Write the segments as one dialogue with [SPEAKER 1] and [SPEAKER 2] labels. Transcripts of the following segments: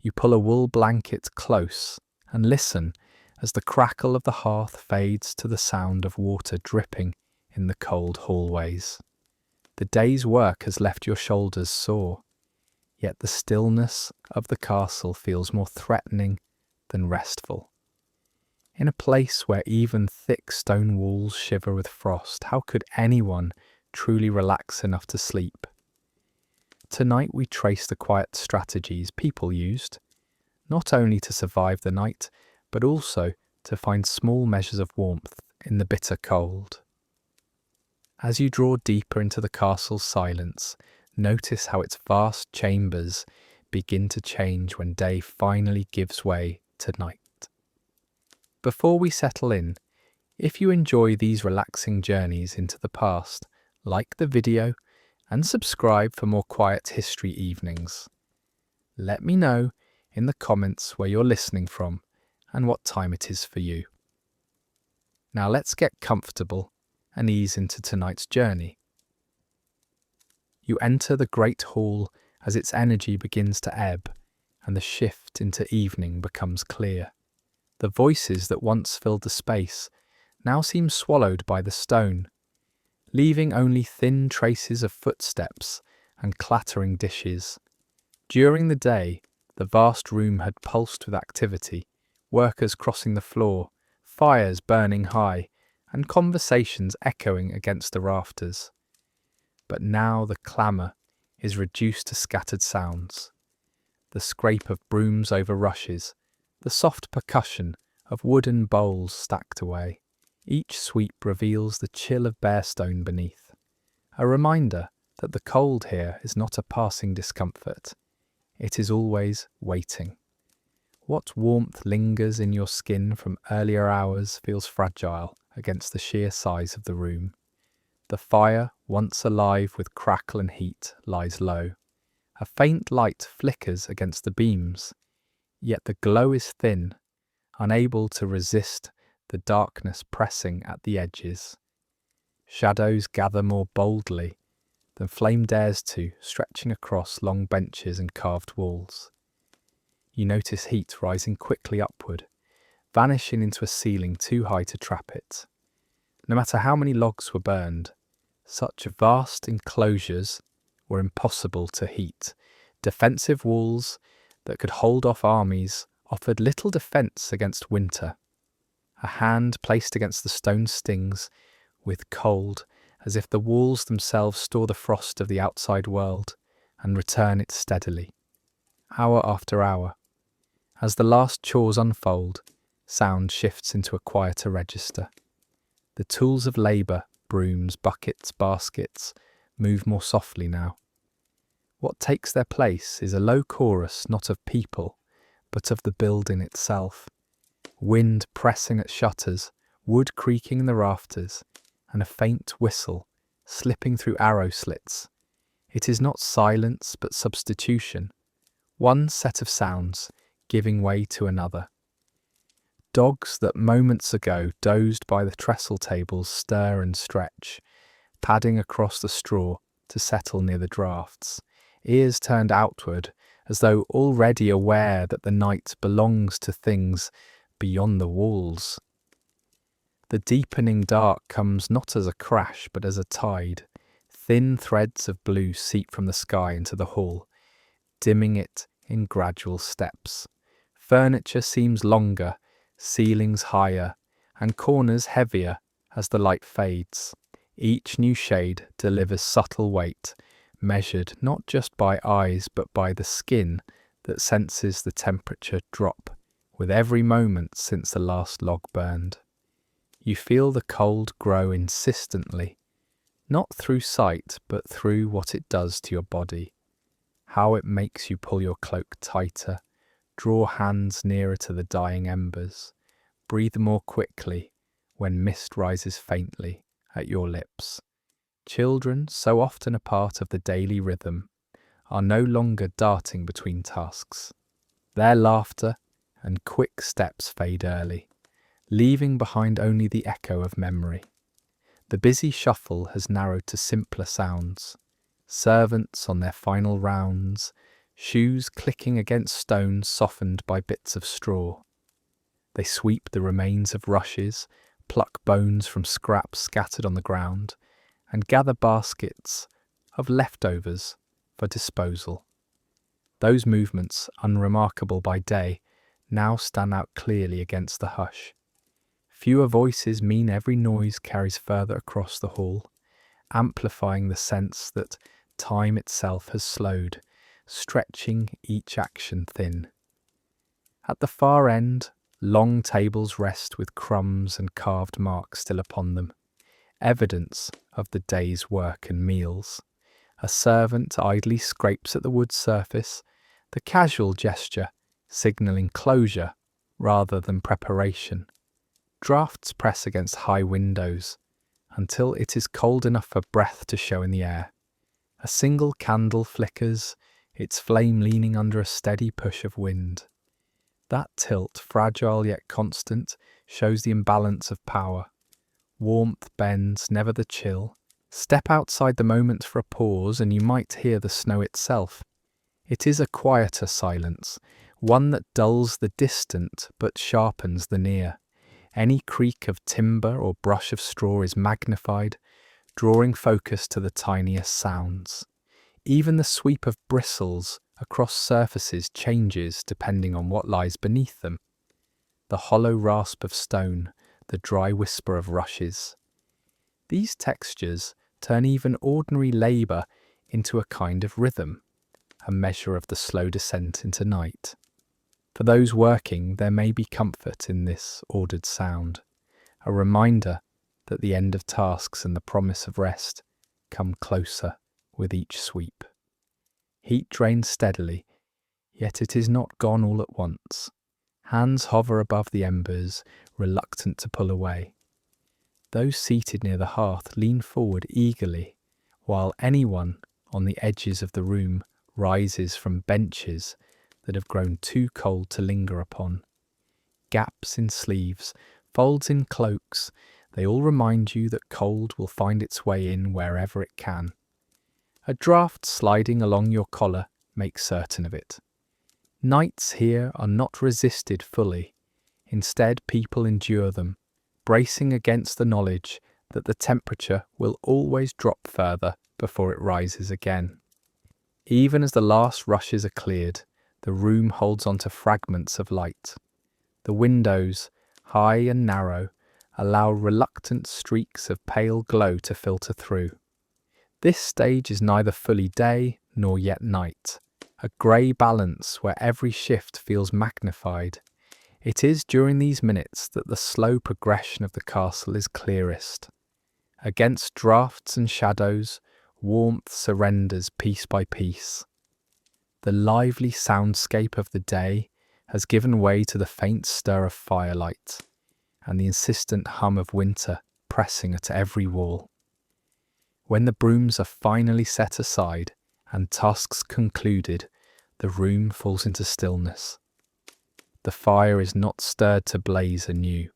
[SPEAKER 1] You pull a wool blanket close and listen as the crackle of the hearth fades to the sound of water dripping in the cold hallways. The day's work has left your shoulders sore, yet the stillness of the castle feels more threatening than restful. In a place where even thick stone walls shiver with frost, how could anyone truly relax enough to sleep? Tonight we trace the quiet strategies people used, not only to survive the night, but also to find small measures of warmth in the bitter cold. As you draw deeper into the castle's silence, notice how its vast chambers begin to change when day finally gives way to night. Before we settle in, if you enjoy these relaxing journeys into the past, like the video and subscribe for more quiet history evenings. Let me know in the comments where you're listening from and what time it is for you. Now let's get comfortable and ease into tonight's journey. You enter the great hall as its energy begins to ebb and the shift into evening becomes clear. The voices that once filled the space now seem swallowed by the stone, leaving only thin traces of footsteps and clattering dishes. During the day, the vast room had pulsed with activity, workers crossing the floor, fires burning high, and conversations echoing against the rafters. But now the clamour is reduced to scattered sounds. The scrape of brooms over rushes, the soft percussion of wooden bowls stacked away. Each sweep reveals the chill of bare stone beneath, a reminder that the cold here is not a passing discomfort. It is always waiting. What warmth lingers in your skin from earlier hours feels fragile against the sheer size of the room. The fire, once alive with crackle and heat, lies low. A faint light flickers against the beams, yet the glow is thin, unable to resist the darkness pressing at the edges. Shadows gather more boldly than flame dares to, stretching across long benches and carved walls. You notice heat rising quickly upward, vanishing into a ceiling too high to trap it. No matter how many logs were burned, such vast enclosures were impossible to heat. Defensive walls that could hold off armies offered little defence against winter. A hand placed against the stone stings with cold, as if the walls themselves store the frost of the outside world and return it steadily, hour after hour. As the last chores unfold, sound shifts into a quieter register. The tools of labour, brooms, buckets, baskets, move more softly now. What takes their place is a low chorus not of people, but of the building itself. Wind pressing at shutters, wood creaking in the rafters, and a faint whistle slipping through arrow slits. It is not silence but substitution, one set of sounds giving way to another. Dogs that moments ago dozed by the trestle tables stir and stretch, padding across the straw to settle near the draughts, ears turned outward as though already aware that the night belongs to things beyond the walls. The deepening dark comes not as a crash but as a tide. Thin threads of blue seep from the sky into the hall, dimming it in gradual steps. Furniture seems longer, ceilings higher, and corners heavier as the light fades. Each new shade delivers subtle weight, measured not just by eyes but by the skin that senses the temperature drop with every moment since the last log burned. You feel the cold grow insistently, not through sight but through what it does to your body, how it makes you pull your cloak tighter, draw hands nearer to the dying embers, breathe more quickly when mist rises faintly at your lips. Children, so often a part of the daily rhythm, are no longer darting between tasks. Their laughter and quick steps fade early, leaving behind only the echo of memory. The busy shuffle has narrowed to simpler sounds. Servants on their final rounds, shoes clicking against stones softened by bits of straw. They sweep the remains of rushes, pluck bones from scraps scattered on the ground, and gather baskets of leftovers for disposal. Those movements, unremarkable by day, now stand out clearly against the hush. Fewer voices mean every noise carries further across the hall, amplifying the sense that time itself has slowed, stretching each action thin. At the far end, long tables rest with crumbs and carved marks still upon them, evidence of the day's work and meals. A servant idly scrapes at the wood surface, the casual gesture signalling closure rather than preparation. Drafts press against high windows until it is cold enough for breath to show in the air. A single candle flickers, its flame leaning under a steady push of wind. That tilt, fragile yet constant, shows the imbalance of power. Warmth bends, never the chill. Step outside the moment for a pause and you might hear the snow itself. It is a quieter silence, one that dulls the distant but sharpens the near. Any creak of timber or brush of straw is magnified, drawing focus to the tiniest sounds. Even the sweep of bristles across surfaces changes depending on what lies beneath them. The hollow rasp of stone, the dry whisper of rushes. These textures turn even ordinary labour into a kind of rhythm, a measure of the slow descent into night. For those working, there may be comfort in this ordered sound, a reminder that the end of tasks and the promise of rest come closer with each sweep. Heat drains steadily, yet it is not gone all at once. Hands hover above the embers, reluctant to pull away. Those seated near the hearth lean forward eagerly, while anyone on the edges of the room rises from benches that have grown too cold to linger upon. Gaps in sleeves, folds in cloaks, they all remind you that cold will find its way in wherever it can. A draught sliding along your collar makes certain of it. Nights here are not resisted fully. Instead, people endure them, bracing against the knowledge that the temperature will always drop further before it rises again. Even as the last rushes are cleared, the room holds on to fragments of light. The windows, high and narrow, allow reluctant streaks of pale glow to filter through. This stage is neither fully day nor yet night, a grey balance where every shift feels magnified. It is during these minutes that the slow progression of the castle is clearest. Against draughts and shadows, warmth surrenders piece by piece. The lively soundscape of the day has given way to the faint stir of firelight and the insistent hum of winter pressing at every wall. When the brooms are finally set aside and tasks concluded, the room falls into stillness. The fire is not stirred to blaze anew.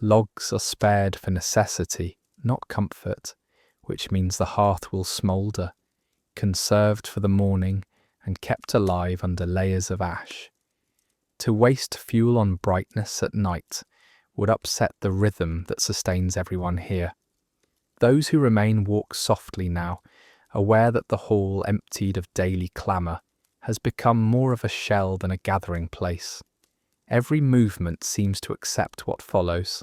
[SPEAKER 1] Logs are spared for necessity, not comfort, which means the hearth will smoulder, conserved for the morning and kept alive under layers of ash. To waste fuel on brightness at night would upset the rhythm that sustains everyone here. Those who remain walk softly now, aware that the hall, emptied of daily clamour, has become more of a shell than a gathering place. Every movement seems to accept what follows.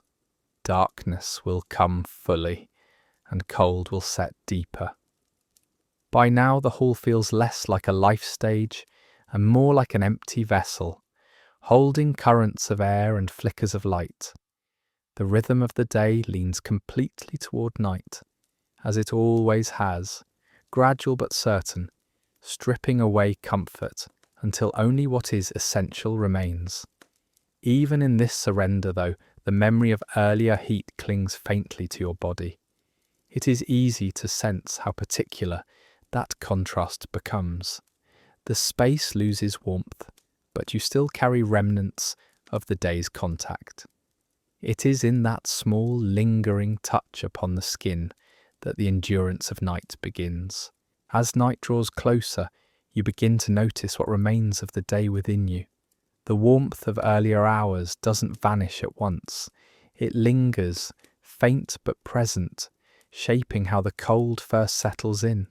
[SPEAKER 1] Darkness will come fully, and cold will set deeper. By now the hall feels less like a life stage and more like an empty vessel, holding currents of air and flickers of light. The rhythm of the day leans completely toward night, as it always has, gradual but certain, stripping away comfort until only what is essential remains. Even in this surrender, though, the memory of earlier heat clings faintly to your body. It is easy to sense how particular that contrast becomes. The space loses warmth, but you still carry remnants of the day's contact. It is in that small, lingering touch upon the skin that the endurance of night begins. As night draws closer, you begin to notice what remains of the day within you. The warmth of earlier hours doesn't vanish at once. It lingers, faint but present, shaping how the cold first settles in.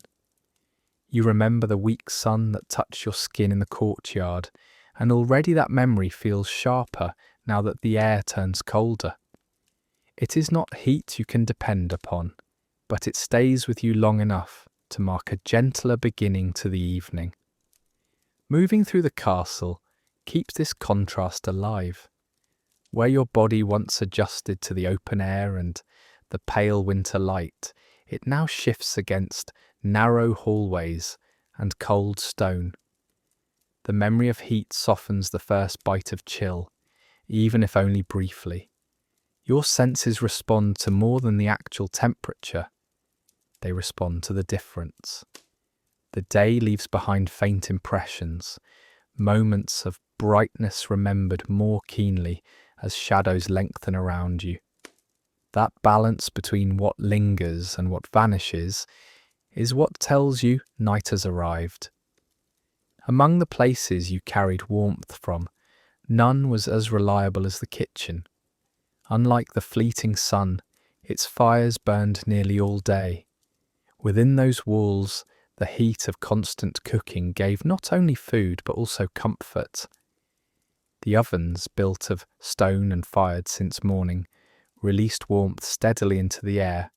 [SPEAKER 1] You remember the weak sun that touched your skin in the courtyard, and already that memory feels sharper now that the air turns colder. It is not heat you can depend upon, but it stays with you long enough to mark a gentler beginning to the evening. Moving through the castle keeps this contrast alive. Where your body once adjusted to the open air and the pale winter light, it now shifts against narrow hallways and cold stone. The memory of heat softens the first bite of chill, even if only briefly. Your senses respond to more than the actual temperature. They respond to the difference. The day leaves behind faint impressions, moments of brightness remembered more keenly as shadows lengthen around you. That balance between what lingers and what vanishes is what tells you night has arrived. Among the places you carried warmth from, none was as reliable as the kitchen. Unlike the fleeting sun, its fires burned nearly all day. Within those walls, the heat of constant cooking gave not only food but also comfort. The ovens, built of stone and fired since morning, released warmth steadily into the air,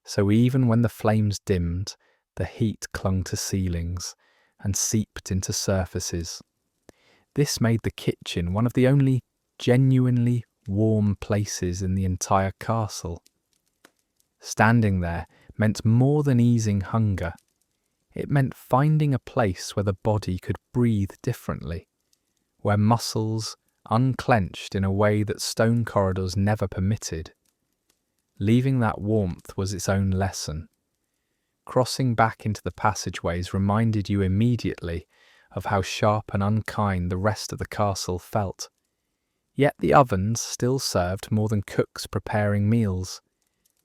[SPEAKER 1] so even when the flames dimmed, the heat clung to ceilings and seeped into surfaces. This made the kitchen one of the only genuinely warm places in the entire castle. Standing there meant more than easing hunger. It meant finding a place where the body could breathe differently, where muscles unclenched in a way that stone corridors never permitted. Leaving that warmth was its own lesson. Crossing back into the passageways reminded you immediately of how sharp and unkind the rest of the castle felt. Yet the ovens still served more than cooks preparing meals.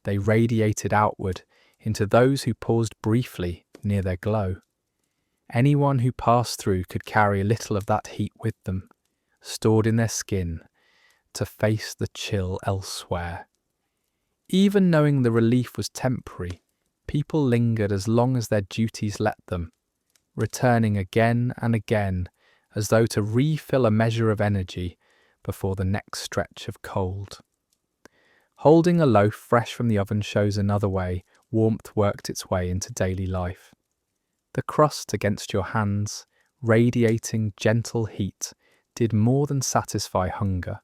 [SPEAKER 1] They radiated outward into those who paused briefly near their glow. Anyone who passed through could carry a little of that heat with them, stored in their skin, to face the chill elsewhere. Even knowing the relief was temporary, people lingered as long as their duties let them, returning again and again as though to refill a measure of energy before the next stretch of cold. Holding a loaf fresh from the oven shows another way warmth worked its way into daily life. The crust against your hands, radiating gentle heat, did more than satisfy hunger.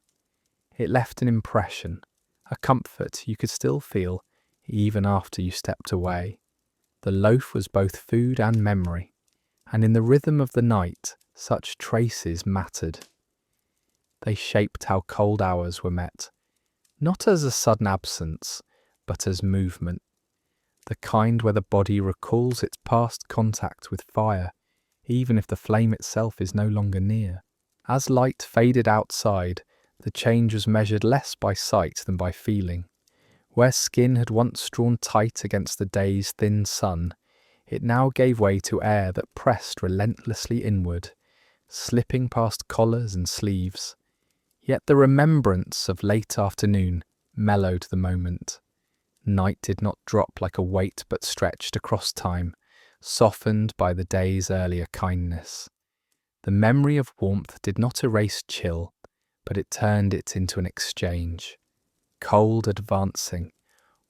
[SPEAKER 1] It left an impression, a comfort you could still feel even after you stepped away. The loaf was both food and memory, and in the rhythm of the night, such traces mattered. They shaped how cold hours were met, not as a sudden absence, but as movement, the kind where the body recalls its past contact with fire, even if the flame itself is no longer near. As light faded outside, the change was measured less by sight than by feeling. Where skin had once drawn tight against the day's thin sun, it now gave way to air that pressed relentlessly inward, slipping past collars and sleeves. Yet the remembrance of late afternoon mellowed the moment. Night did not drop like a weight but stretched across time, softened by the day's earlier kindness. The memory of warmth did not erase chill, but it turned it into an exchange. Cold advancing,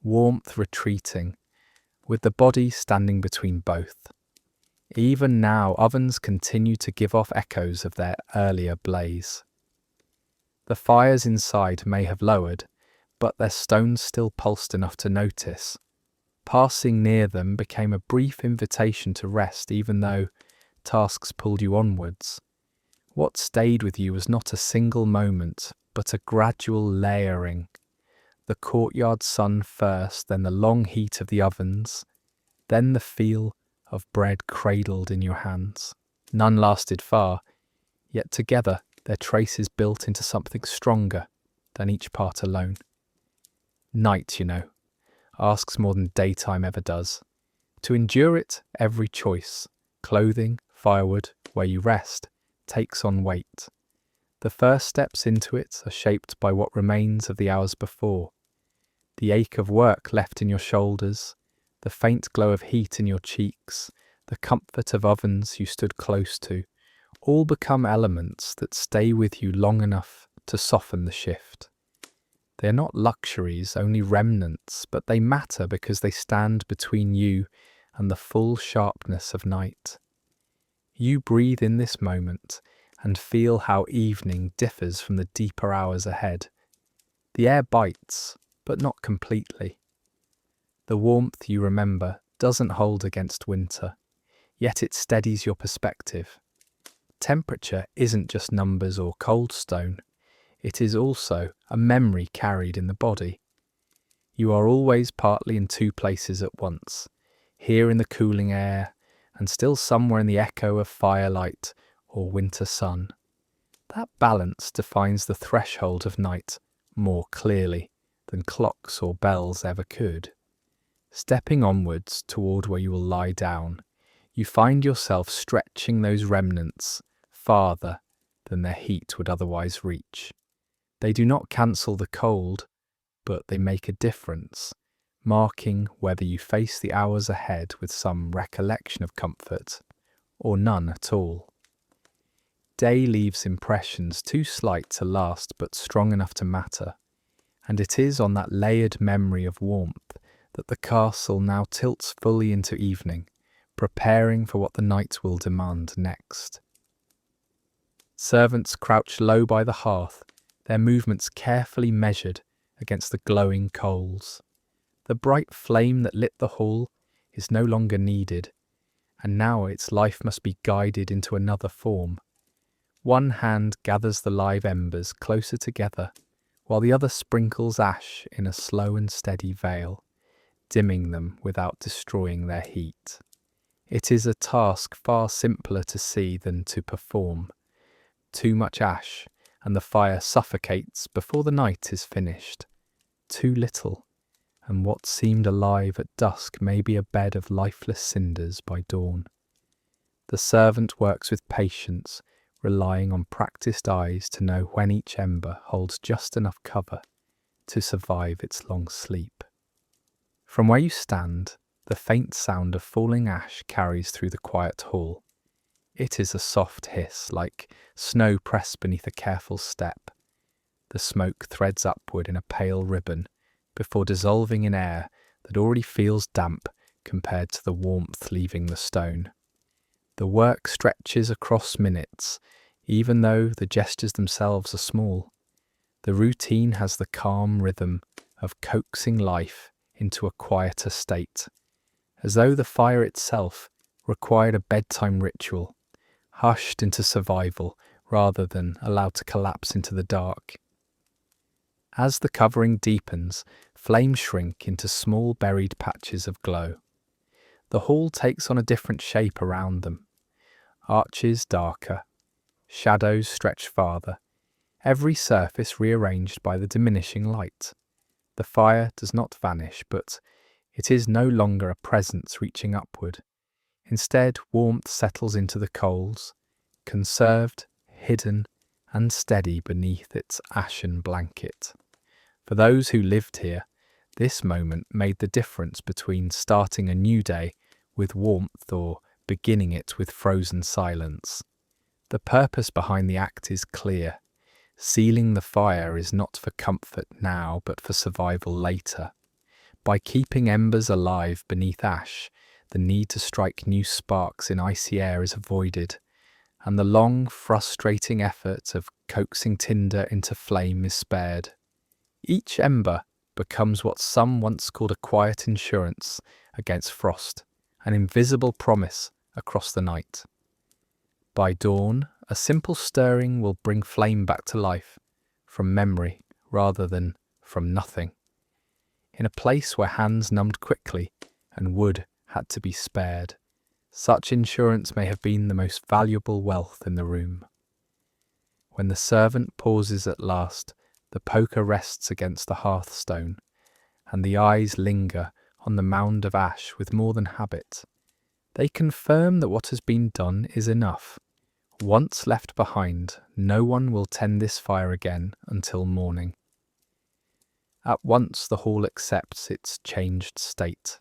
[SPEAKER 1] warmth retreating, with the body standing between both. Even now, ovens continue to give off echoes of their earlier blaze. The fires inside may have lowered, but their stones still pulsed enough to notice. Passing near them became a brief invitation to rest, even though tasks pulled you onwards. What stayed with you was not a single moment, but a gradual layering. The courtyard sun first, then the long heat of the ovens, then the feel of bread cradled in your hands. None lasted far, yet together their traces built into something stronger than each part alone. Night, asks more than daytime ever does. To endure it, every choice, clothing, firewood, where you rest, takes on weight. The first steps into it are shaped by what remains of the hours before. The ache of work left in your shoulders, the faint glow of heat in your cheeks, the comfort of ovens you stood close to, all become elements that stay with you long enough to soften the shift. They are not luxuries, only remnants, but they matter because they stand between you and the full sharpness of night. You breathe in this moment and feel how evening differs from the deeper hours ahead. The air bites, but not completely. The warmth you remember doesn't hold against winter, yet it steadies your perspective. Temperature isn't just numbers or cold stone, it is also a memory carried in the body. You are always partly in two places at once, here in the cooling air, and still somewhere in the echo of firelight or winter sun. That balance defines the threshold of night more clearly than clocks or bells ever could. Stepping onwards toward where you will lie down, you find yourself stretching those remnants farther than their heat would otherwise reach. They do not cancel the cold, but they make a difference, marking whether you face the hours ahead with some recollection of comfort or none at all. Day leaves impressions too slight to last but strong enough to matter, and it is on that layered memory of warmth that the castle now tilts fully into evening, preparing for what the night will demand next. Servants crouch low by the hearth, their movements carefully measured against the glowing coals. The bright flame that lit the hall is no longer needed, and now its life must be guided into another form. One hand gathers the live embers closer together, while the other sprinkles ash in a slow and steady veil, dimming them without destroying their heat. It is a task far simpler to see than to perform. Too much ash, and the fire suffocates before the night is finished. Too little, and what seemed alive at dusk may be a bed of lifeless cinders by dawn. The servant works with patience, relying on practiced eyes to know when each ember holds just enough cover to survive its long sleep. From where you stand, the faint sound of falling ash carries through the quiet hall. It is a soft hiss, like snow pressed beneath a careful step. The smoke threads upward in a pale ribbon before dissolving in air that already feels damp compared to the warmth leaving the stone. The work stretches across minutes, even though the gestures themselves are small. The routine has the calm rhythm of coaxing life into a quieter state, as though the fire itself required a bedtime ritual, hushed into survival rather than allowed to collapse into the dark. As the covering deepens, flames shrink into small buried patches of glow. The hall takes on a different shape around them. Arches darker, shadows stretch farther, every surface rearranged by the diminishing light. The fire does not vanish, but it is no longer a presence reaching upward. Instead, warmth settles into the coals, conserved, hidden, and steady beneath its ashen blanket. For those who lived here, this moment made the difference between starting a new day with warmth or beginning it with frozen silence. The purpose behind the act is clear. Sealing the fire is not for comfort now, but for survival later. By keeping embers alive beneath ash, the need to strike new sparks in icy air is avoided, and the long, frustrating effort of coaxing tinder into flame is spared. Each ember becomes what some once called a quiet insurance against frost, an invisible promise across the night. By dawn, a simple stirring will bring flame back to life, from memory rather than from nothing. In a place where hands numbed quickly and wood had to be spared, such insurance may have been the most valuable wealth in the room. When the servant pauses at last, the poker rests against the hearthstone, and the eyes linger on the mound of ash with more than habit. They confirm that what has been done is enough. Once left behind, no one will tend this fire again until morning. At once the hall accepts its changed state.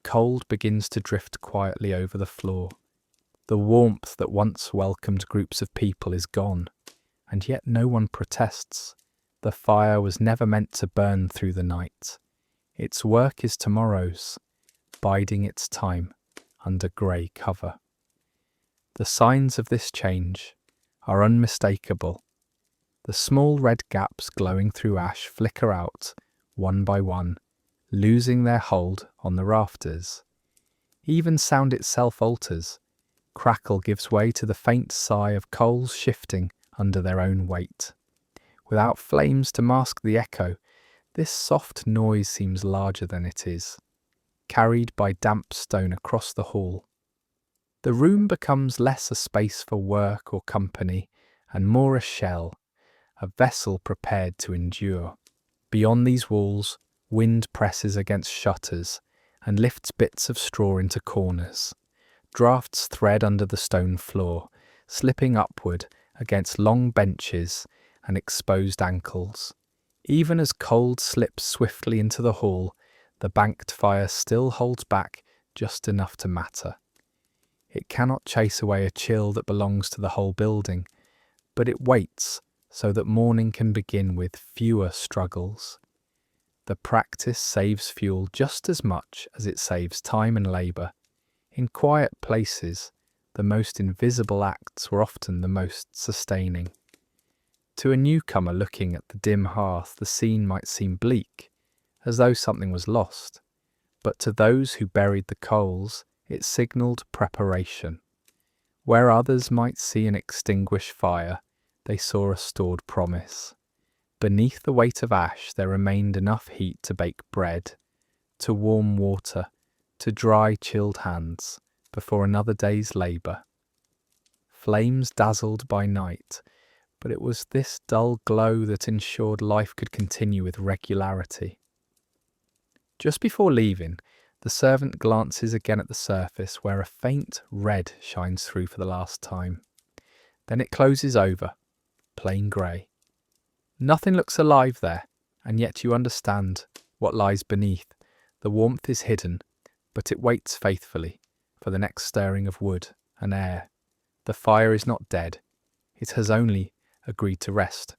[SPEAKER 1] Cold begins to drift quietly over the floor. The warmth that once welcomed groups of people is gone, and yet no one protests. The fire was never meant to burn through the night. Its work is tomorrow's, biding its time under grey cover. The signs of this change are unmistakable. The small red gaps glowing through ash flicker out, one by one, losing their hold on the rafters. Even sound itself alters. Crackle gives way to the faint sigh of coals shifting under their own weight. Without flames to mask the echo, this soft noise seems larger than it is, carried by damp stone across the hall. The room becomes less a space for work or company, and more a shell, a vessel prepared to endure. Beyond these walls, wind presses against shutters and lifts bits of straw into corners. Drafts thread under the stone floor, slipping upward against long benches and exposed ankles. Even as cold slips swiftly into the hall, the banked fire still holds back just enough to matter. It cannot chase away a chill that belongs to the whole building, but it waits so that morning can begin with fewer struggles. The practice saves fuel just as much as it saves time and labour. In quiet places, the most invisible acts were often the most sustaining. To a newcomer looking at the dim hearth, the scene might seem bleak, as though something was lost. But to those who buried the coals, it signalled preparation. Where others might see an extinguished fire, they saw a stored promise. Beneath the weight of ash there remained enough heat to bake bread, to warm water, to dry chilled hands before another day's labour. Flames dazzled by night, but it was this dull glow that ensured life could continue with regularity. Just before leaving, the servant glances again at the surface where a faint red shines through for the last time. Then it closes over, plain grey. Nothing looks alive there, and yet you understand what lies beneath. The warmth is hidden, but it waits faithfully for the next stirring of wood and air. The fire is not dead, it has only agreed to rest.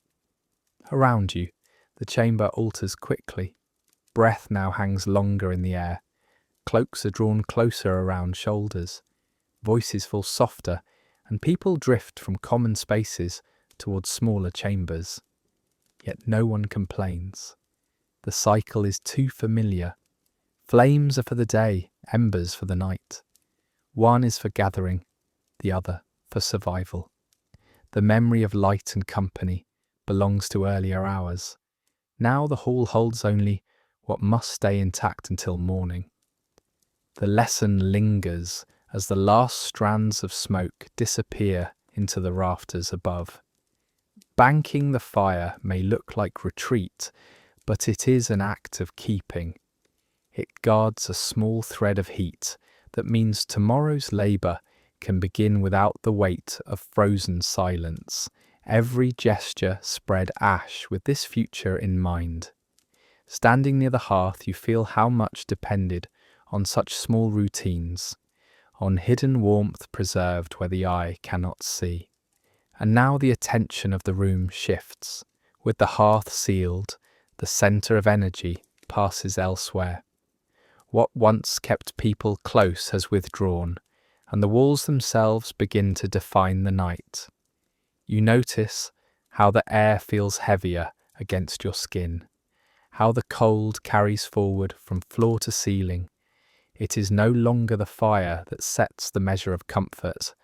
[SPEAKER 1] Around you, the chamber alters quickly. Breath now hangs longer in the air. Cloaks are drawn closer around shoulders. Voices fall softer, and people drift from common spaces towards smaller chambers. Yet no one complains. The cycle is too familiar. Flames are for the day, embers for the night. One is for gathering, the other for survival. The memory of light and company belongs to earlier hours. Now the hall holds only what must stay intact until morning. The lesson lingers as the last strands of smoke disappear into the rafters above. Banking the fire may look like retreat, but it is an act of keeping. It guards a small thread of heat that means tomorrow's labour can begin without the weight of frozen silence. Every gesture spread ash with this future in mind. Standing near the hearth, you feel how much depended on such small routines, on hidden warmth preserved where the eye cannot see. And now the attention of the room shifts. With the hearth sealed, the centre of energy passes elsewhere. What once kept people close has withdrawn, and the walls themselves begin to define the night. You notice how the air feels heavier against your skin, how the cold carries forward from floor to ceiling. It is no longer the fire that sets the measure of comfort,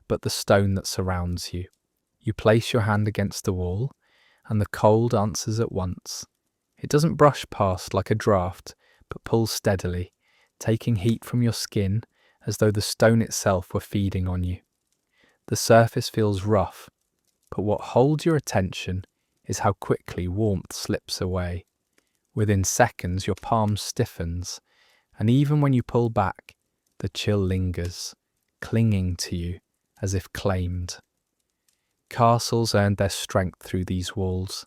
[SPEAKER 1] but the stone that surrounds you. You place your hand against the wall, and the cold answers at once. It doesn't brush past like a draught, but pulls steadily, taking heat from your skin as though the stone itself were feeding on you. The surface feels rough, but what holds your attention is how quickly warmth slips away. Within seconds your palm stiffens, and even when you pull back, the chill lingers, clinging to you as if claimed. Castles earned their strength through these walls.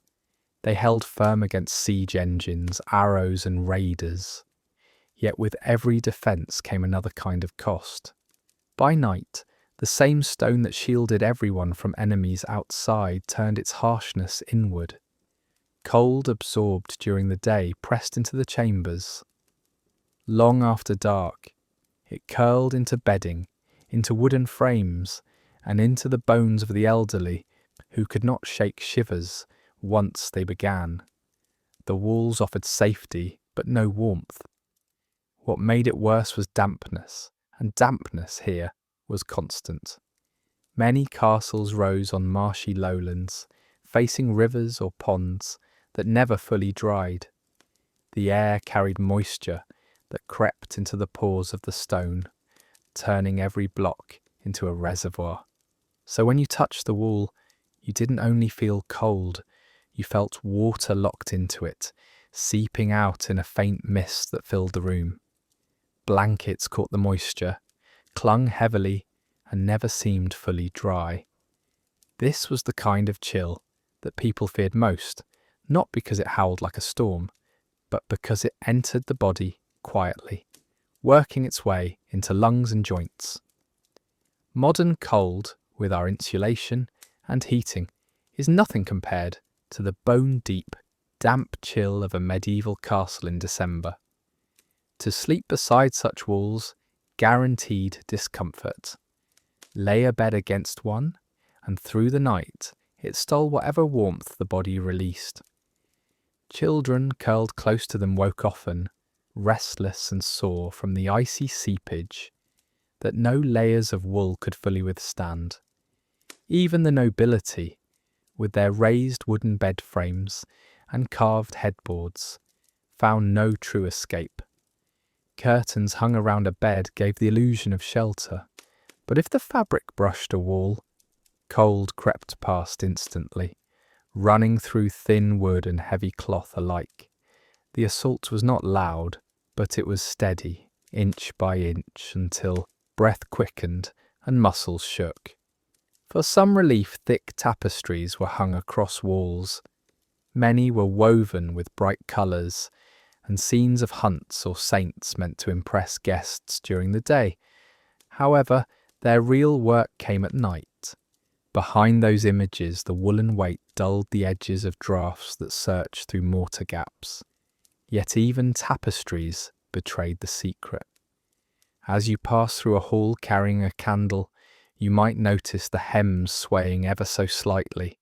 [SPEAKER 1] They held firm against siege engines, arrows and raiders. Yet with every defence came another kind of cost. By night, the same stone that shielded everyone from enemies outside turned its harshness inward. Cold absorbed during the day pressed into the chambers. Long after dark, it curled into bedding, into wooden frames, and into the bones of the elderly, who could not shake shivers once they began. The walls offered safety, but no warmth. What made it worse was dampness, and dampness here was constant. Many castles rose on marshy lowlands, facing rivers or ponds that never fully dried. The air carried moisture that crept into the pores of the stone, turning every block into a reservoir. So when you touched the wall, you didn't only feel cold, you felt water locked into it, seeping out in a faint mist that filled the room. Blankets caught the moisture, clung heavily, and never seemed fully dry. This was the kind of chill that people feared most, not because it howled like a storm, but because it entered the body quietly, working its way into lungs and joints. Modern cold, with our insulation and heating, is nothing compared to the bone-deep, damp chill of a medieval castle in December. To sleep beside such walls guaranteed discomfort. Lay a bed against one, and through the night it stole whatever warmth the body released. Children curled close to them woke often, restless and sore from the icy seepage that no layers of wool could fully withstand. Even the nobility, with their raised wooden bed frames and carved headboards, found no true escape. Curtains hung around a bed gave the illusion of shelter, but if the fabric brushed a wall, cold crept past instantly, running through thin wood and heavy cloth alike. The assault was not loud, but it was steady, inch by inch, until breath quickened and muscles shook. For some relief, thick tapestries were hung across walls. Many were woven with bright colours, and scenes of hunts or saints meant to impress guests during the day. However, their real work came at night. Behind those images, the woolen weight dulled the edges of draughts that searched through mortar gaps. Yet even tapestries betrayed the secret. As you passed through a hall carrying a candle, you might notice the hems swaying ever so slightly.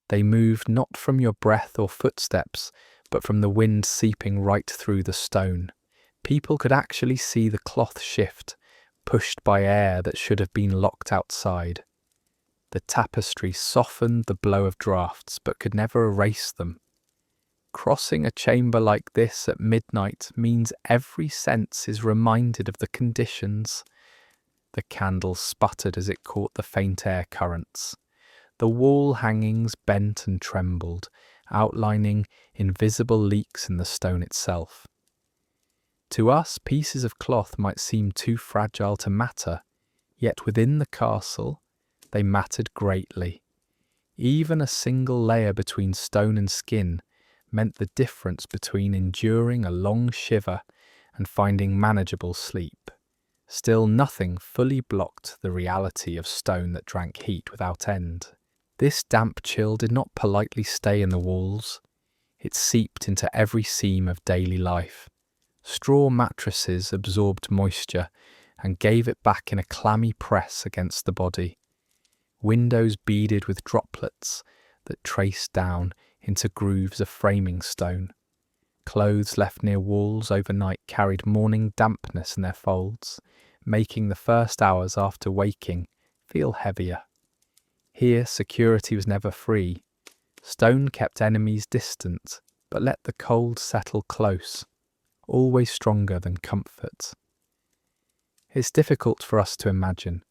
[SPEAKER 1] They moved not from your breath or footsteps, but from the wind seeping right through the stone. People could actually see the cloth shift, pushed by air that should have been locked outside. The tapestry softened the blow of draughts, but could never erase them. Crossing a chamber like this at midnight means every sense is reminded of the conditions. The candle sputtered as it caught the faint air currents. The wall hangings bent and trembled, outlining invisible leaks in the stone itself. To us, pieces of cloth might seem too fragile to matter, yet within the castle, they mattered greatly. Even a single layer between stone and skin meant the difference between enduring a long shiver and finding manageable sleep. Still, nothing fully blocked the reality of stone that drank heat without end. This damp chill did not politely stay in the walls. It seeped into every seam of daily life. Straw mattresses absorbed moisture and gave it back in a clammy press against the body. Windows beaded with droplets that traced down into grooves of framing stone. Clothes left near walls overnight carried morning dampness in their folds, making the first hours after waking feel heavier. Here security was never free. Stone kept enemies distant, but let the cold settle close, always stronger than comfort. It's difficult for us to imagine.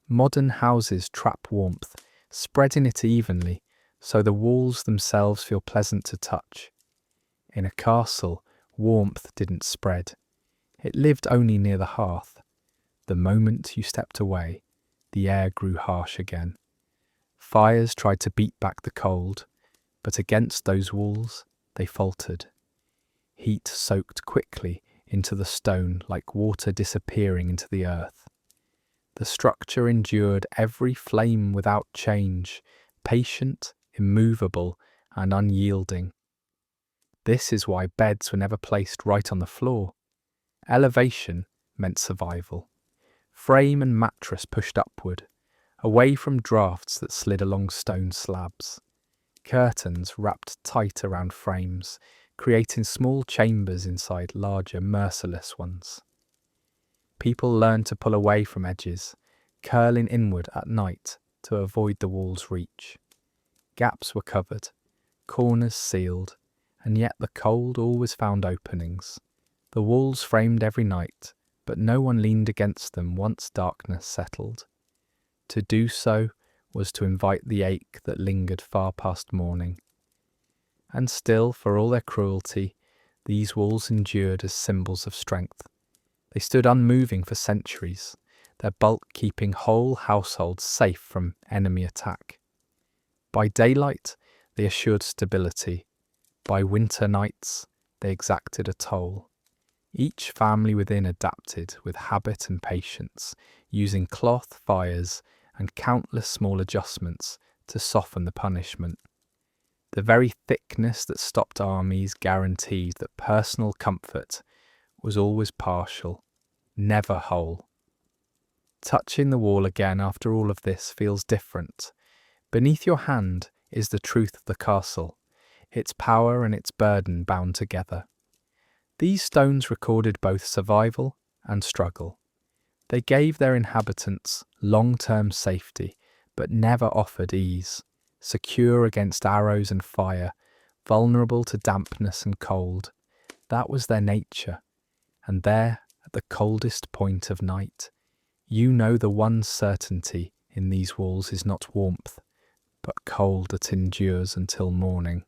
[SPEAKER 1] Modern houses trap warmth, spreading it evenly, so the walls themselves feel pleasant to touch. In a castle, warmth didn't spread. It lived only near the hearth. The moment you stepped away, the air grew harsh again. Fires tried to beat back the cold, but against those walls they faltered. Heat soaked quickly into the stone like water disappearing into the earth. The structure endured every flame without change, patient, immovable, and unyielding. This is why beds were never placed right on the floor. Elevation meant survival. Frame and mattress pushed upward, away from drafts that slid along stone slabs. Curtains wrapped tight around frames, creating small chambers inside larger, merciless ones. People learned to pull away from edges, curling inward at night to avoid the wall's reach. Gaps were covered, corners sealed, and yet the cold always found openings. The walls framed every night, but no one leaned against them once darkness settled. To do so was to invite the ache that lingered far past morning. And still, for all their cruelty, these walls endured as symbols of strength. They stood unmoving for centuries, their bulk keeping whole households safe from enemy attack. By daylight, they assured stability. By winter nights, they exacted a toll. Each family within adapted with habit and patience, using cloth, fires, and countless small adjustments to soften the punishment. The very thickness that stopped armies guaranteed that personal comfort was always partial, never whole. Touching the wall again after all of this feels different. Beneath your hand is the truth of the castle, its power and its burden bound together. These stones recorded both survival and struggle. They gave their inhabitants long-term safety, but never offered ease. Secure against arrows and fire, vulnerable to dampness and cold. That was their nature. And there, at the coldest point of night, you know the one certainty in these walls is not warmth, but cold that endures until morning.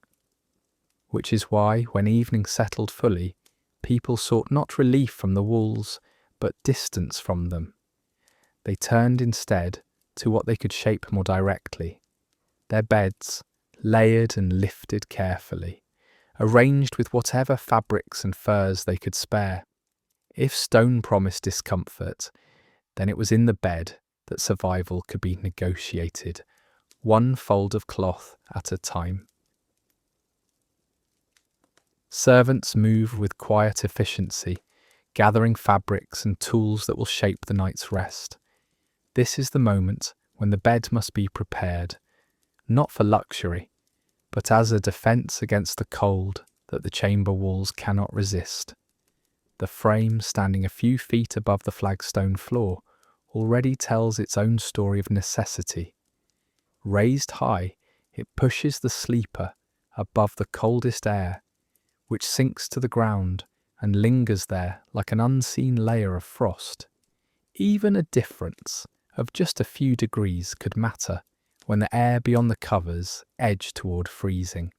[SPEAKER 1] Which is why, when evening settled fully, people sought not relief from the walls, but distance from them. They turned instead to what they could shape more directly. Their beds, layered and lifted carefully, arranged with whatever fabrics and furs they could spare. If stone promised discomfort, then it was in the bed that survival could be negotiated, one fold of cloth at a time. Servants move with quiet efficiency, gathering fabrics and tools that will shape the night's rest. This is the moment when the bed must be prepared, not for luxury, but as a defence against the cold that the chamber walls cannot resist. The frame, standing a few feet above the flagstone floor, already tells its own story of necessity. Raised high, it pushes the sleeper above the coldest air, which sinks to the ground and lingers there like an unseen layer of frost. Even a difference of just a few degrees could matter when the air beyond the covers edged toward freezing.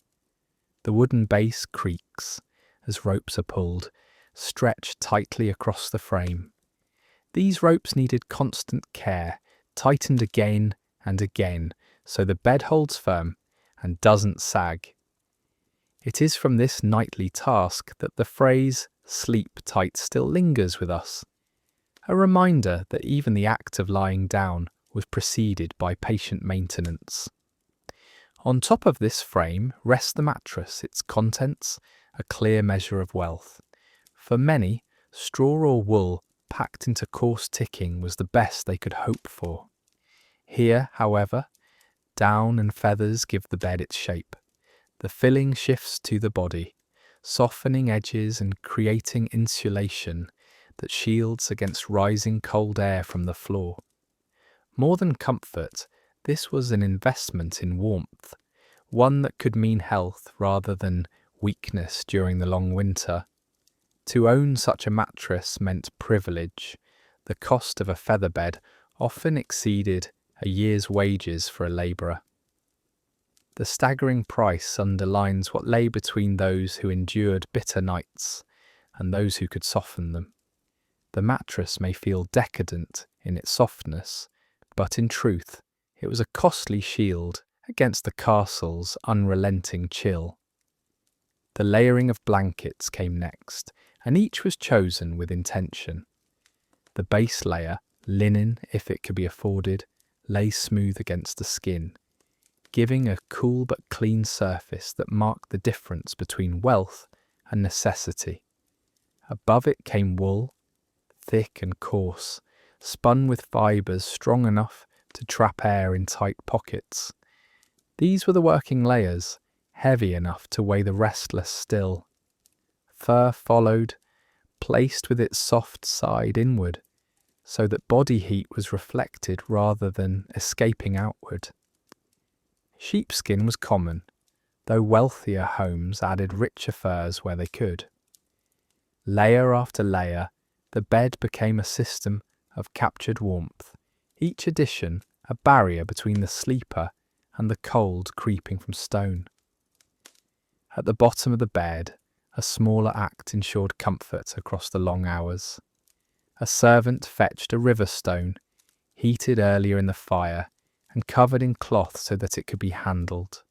[SPEAKER 1] The wooden base creaks as ropes are pulled, stretched tightly across the frame. These ropes needed constant care, tightened again and again, so the bed holds firm and doesn't sag. It is from this nightly task that the phrase "sleep tight" still lingers with us, a reminder that even the act of lying down was preceded by patient maintenance. On top of this frame rests the mattress, its contents a clear measure of wealth. For many, straw or wool packed into coarse ticking was the best they could hope for. Here, however, down and feathers give the bed its shape. The filling shifts to the body, softening edges and creating insulation that shields against rising cold air from the floor. More than comfort, this was an investment in warmth, one that could mean health rather than weakness during the long winter. To own such a mattress meant privilege. The cost of a feather bed often exceeded a year's wages for a labourer. The staggering price underlines what lay between those who endured bitter nights and those who could soften them. The mattress may feel decadent in its softness, but in truth, it was a costly shield against the castle's unrelenting chill. The layering of blankets came next, and each was chosen with intention. The base layer, linen if it could be afforded, lay smooth against the skin, giving a cool but clean surface that marked the difference between wealth and necessity. Above it came wool, thick and coarse, spun with fibres strong enough to trap air in tight pockets. These were the working layers, heavy enough to weigh the restless still. Fur followed, placed with its soft side inward, so that body heat was reflected rather than escaping outward. Sheepskin was common, though wealthier homes added richer furs where they could. Layer after layer, the bed became a system of captured warmth, each addition a barrier between the sleeper and the cold creeping from stone. At the bottom of the bed, a smaller act ensured comfort across the long hours. A servant fetched a river stone, heated earlier in the fire and covered in cloth so that it could be handled.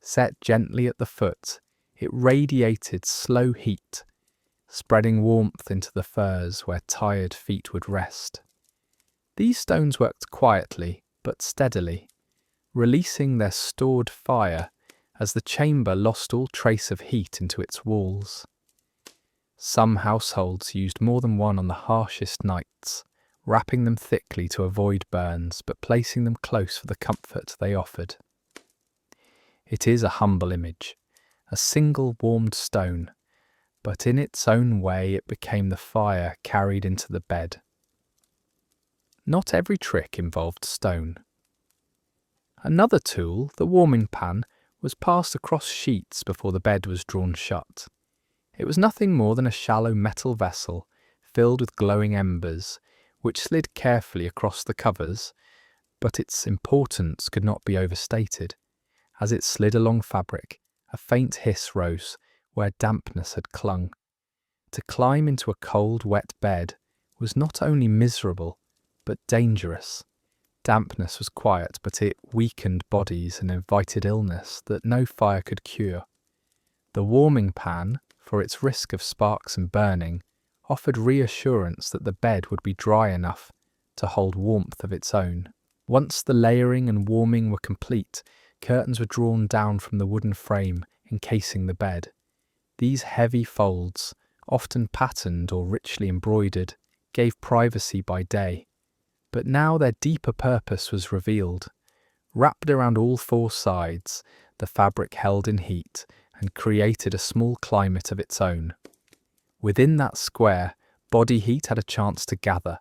[SPEAKER 1] Set gently at the foot, it radiated slow heat, spreading warmth into the furs where tired feet would rest. These stones worked quietly but steadily, releasing their stored fire as the chamber lost all trace of heat into its walls. Some households used more than one on the harshest nights, wrapping them thickly to avoid burns but placing them close for the comfort they offered. It is a humble image, a single warmed stone, but in its own way it became the fire carried into the bed. Not every trick involved stone. Another tool, the warming pan, was passed across sheets before the bed was drawn shut. It was nothing more than a shallow metal vessel filled with glowing embers, which slid carefully across the covers, but its importance could not be overstated. As it slid along fabric, a faint hiss rose where dampness had clung. To climb into a cold, wet bed was not only miserable, but dangerous. Dampness was quiet, but it weakened bodies and invited illness that no fire could cure. The warming pan, for its risk of sparks and burning, offered reassurance that the bed would be dry enough to hold warmth of its own. Once the layering and warming were complete, curtains were drawn down from the wooden frame encasing the bed. These heavy folds, often patterned or richly embroidered, gave privacy by day. But now their deeper purpose was revealed. Wrapped around all four sides, the fabric held in heat and created a small climate of its own. Within that square, body heat had a chance to gather,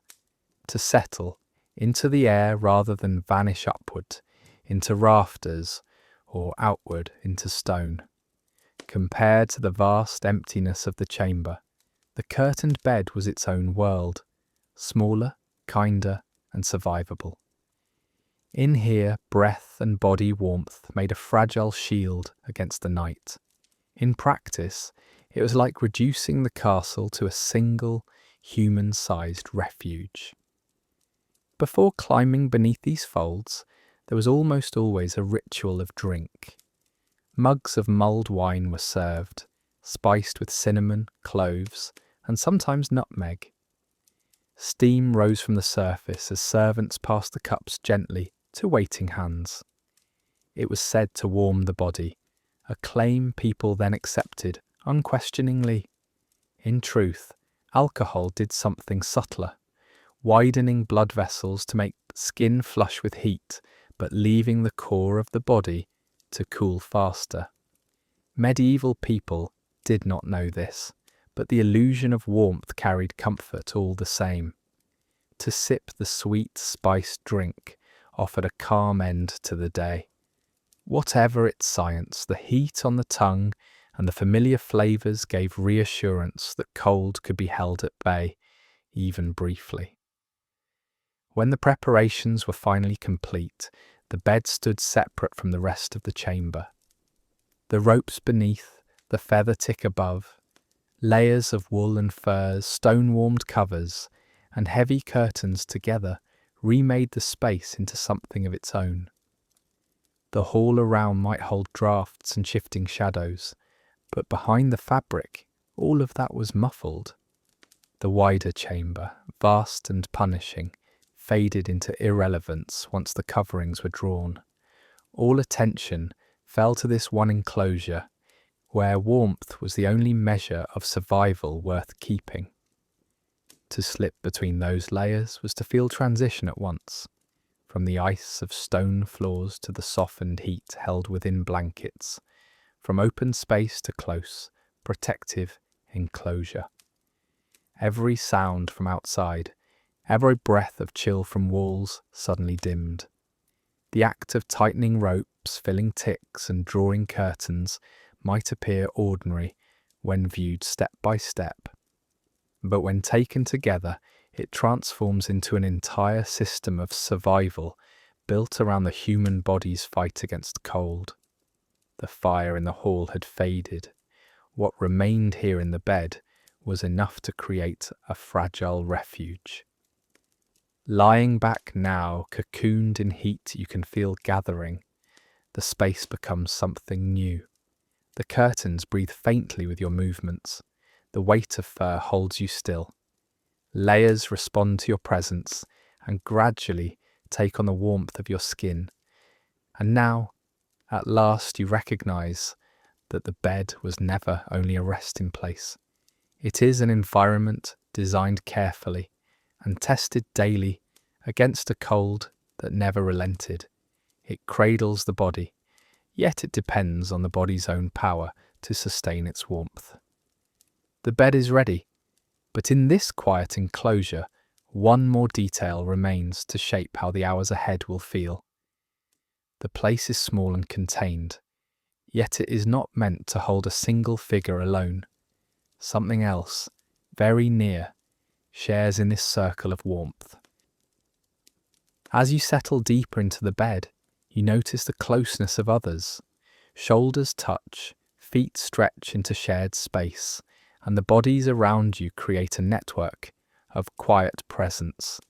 [SPEAKER 1] to settle into the air rather than vanish upward, into rafters, or outward into stone. Compared to the vast emptiness of the chamber, the curtained bed was its own world, smaller, kinder, and survivable. In here, breath and body warmth made a fragile shield against the night. In practice, it was like reducing the castle to a single, human-sized refuge. Before climbing beneath these folds, there was almost always a ritual of drink. Mugs of mulled wine were served, spiced with cinnamon, cloves, and sometimes nutmeg. Steam rose from the surface as servants passed the cups gently to waiting hands. It was said to warm the body, a claim people then accepted unquestioningly. In truth, alcohol did something subtler, widening blood vessels to make skin flush with heat, but leaving the core of the body to cool faster. Medieval people did not know this, but the illusion of warmth carried comfort all the same. To sip the sweet, spiced drink offered a calm end to the day. Whatever its science, the heat on the tongue and the familiar flavours gave reassurance that cold could be held at bay, even briefly. When the preparations were finally complete, the bed stood separate from the rest of the chamber. The ropes beneath, the feather tick above, Layers of wool and furs, stone-warmed covers, and heavy curtains together remade the space into something of its own. The hall around might hold drafts and shifting shadows, but behind the fabric, all of that was muffled. The wider chamber, vast and punishing, faded into irrelevance once the coverings were drawn. All attention fell to this one enclosure, where warmth was the only measure of survival worth keeping. To slip between those layers was to feel transition at once, from the ice of stone floors to the softened heat held within blankets, from open space to close, protective enclosure. Every sound from outside, every breath of chill from walls suddenly dimmed. The act of tightening ropes, filling ticks and drawing curtains might appear ordinary when viewed step by step, but when taken together, it transforms into an entire system of survival built around the human body's fight against cold. The fire in the hall had faded. What remained here in the bed was enough to create a fragile refuge. Lying back now, cocooned in heat you can feel gathering, the space becomes something new. The curtains breathe faintly with your movements. The weight of fur holds you still. Layers respond to your presence and gradually take on the warmth of your skin. And now, at last, you recognize that the bed was never only a resting place. It is an environment designed carefully and tested daily against a cold that never relented. It cradles the body, yet it depends on the body's own power to sustain its warmth. The bed is ready, but in this quiet enclosure, one more detail remains to shape how the hours ahead will feel. The place is small and contained, yet it is not meant to hold a single figure alone. Something else, very near, shares in this circle of warmth. As you settle deeper into the bed, you notice the closeness of others. Shoulders touch, feet stretch into shared space, and the bodies around you create a network of quiet presence.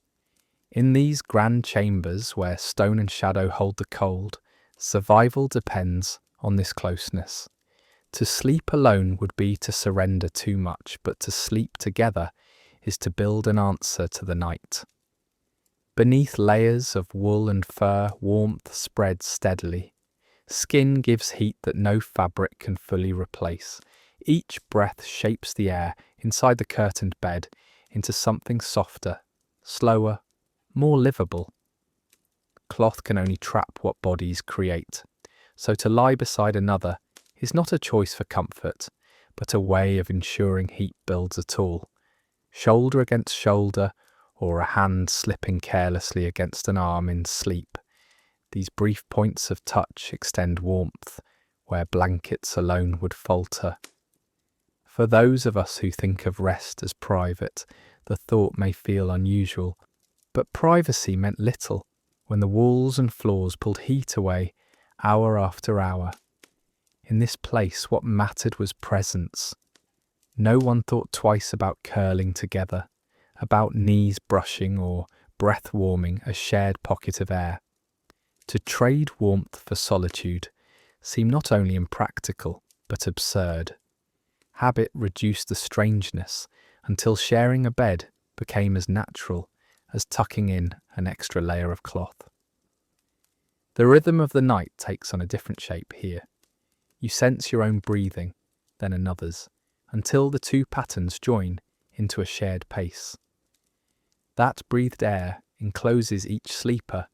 [SPEAKER 1] In these grand chambers where stone and shadow hold the cold, survival depends on this closeness. To sleep alone would be to surrender too much, but to sleep together is to build an answer to the night. Beneath layers of wool and fur, warmth spreads steadily. Skin gives heat that no fabric can fully replace. Each breath shapes the air inside the curtained bed into something softer, slower, more livable. Cloth can only trap what bodies create, so to lie beside another is not a choice for comfort, but a way of ensuring heat builds at all. Shoulder against shoulder, or a hand slipping carelessly against an arm in sleep. These brief points of touch extend warmth where blankets alone would falter. For those of us who think of rest as private, the thought may feel unusual, but privacy meant little when the walls and floors pulled heat away hour after hour. In this place, what mattered was presence. No one thought twice about curling together, about knees brushing or breath warming a shared pocket of air. To trade warmth for solitude seemed not only impractical, but absurd. Habit reduced the strangeness until sharing a bed became as natural as tucking in an extra layer of cloth. The rhythm of the night takes on a different shape here. You sense your own breathing, then another's, until the two patterns join into a shared pace. That breathed air encloses each sleeper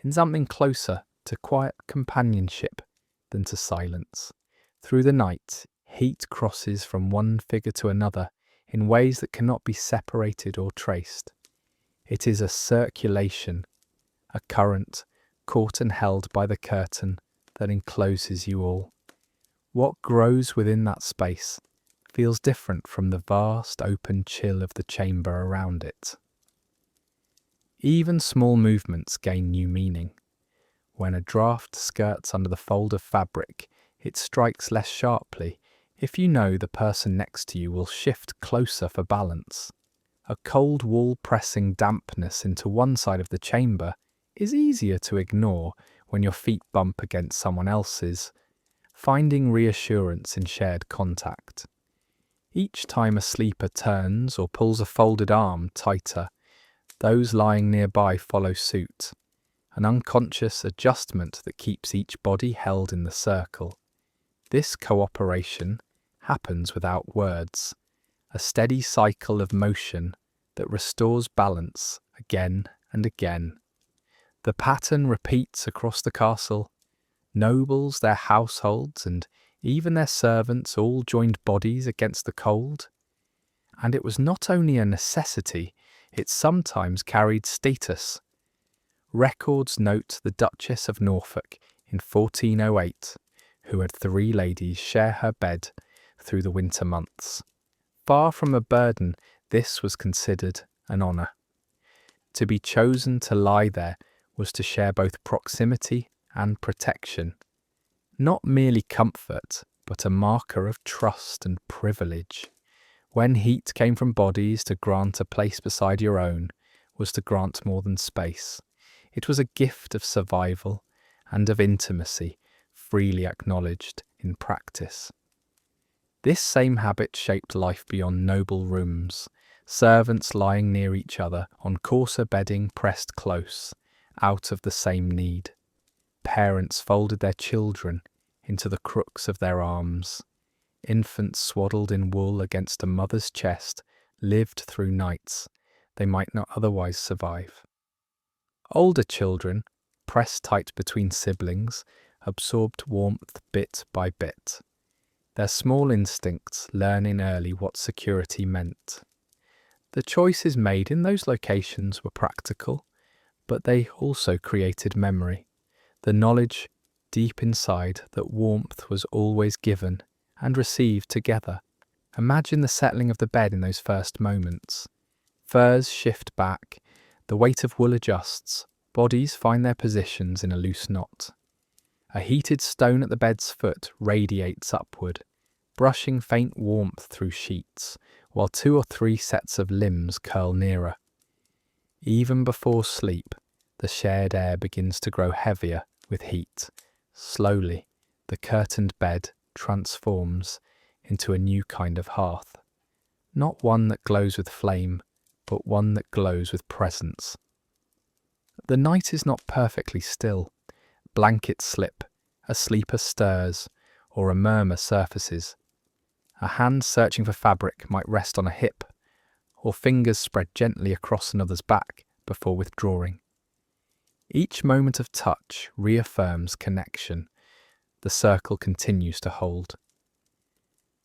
[SPEAKER 1] in something closer to quiet companionship than to silence. Through the night, heat crosses from one figure to another in ways that cannot be separated or traced. It is a circulation, a current caught and held by the curtain that encloses you all. What grows within that space feels different from the vast open chill of the chamber around it. Even small movements gain new meaning. When a draft skirts under the fold of fabric, it strikes less sharply If you know the person next to you will shift closer for balance, a cold wall pressing dampness into one side of the chamber is easier to ignore when your feet bump against someone else's, finding reassurance in shared contact. Each time a sleeper turns or pulls a folded arm tighter, those lying nearby follow suit, an unconscious adjustment that keeps each body held in the circle. This cooperation happens without words, a steady cycle of motion that restores balance again and again. The pattern repeats across the castle. Nobles, their households, and even their servants all joined bodies against the cold. And it was not only a necessity, it sometimes carried status. Records note the Duchess of Norfolk in 1408, who had 3 ladies share her bed through the winter months. Far from a burden, this was considered an honour. To be chosen to lie there was to share both proximity and protection. Not merely comfort, but a marker of trust and privilege. When heat came from bodies, to grant a place beside your own was to grant more than space. It was a gift of survival and of intimacy, freely acknowledged in practice. This same habit shaped life beyond noble rooms, servants lying near each other on coarser bedding pressed close, out of the same need. Parents folded their children into the crooks of their arms. Infants swaddled in wool against a mother's chest lived through nights they might not otherwise survive. Older children, pressed tight between siblings, absorbed warmth bit by bit, their small instincts learning early what security meant. The choices made in those locations were practical, but they also created memory, the knowledge deep inside that warmth was always given and received together. Imagine the settling of the bed in those first moments. Furs shift back, the weight of wool adjusts, bodies find their positions in a loose knot. A heated stone at the bed's foot radiates upward, brushing faint warmth through sheets, while 2 or 3 sets of limbs curl nearer. Even before sleep, the shared air begins to grow heavier with heat. Slowly, the curtained bed transforms into a new kind of hearth. Not one that glows with flame, but one that glows with presence. The night is not perfectly still. Blankets slip, a sleeper stirs, or a murmur surfaces. A hand searching for fabric might rest on a hip, or fingers spread gently across another's back before withdrawing. Each moment of touch reaffirms connection. The circle continues to hold.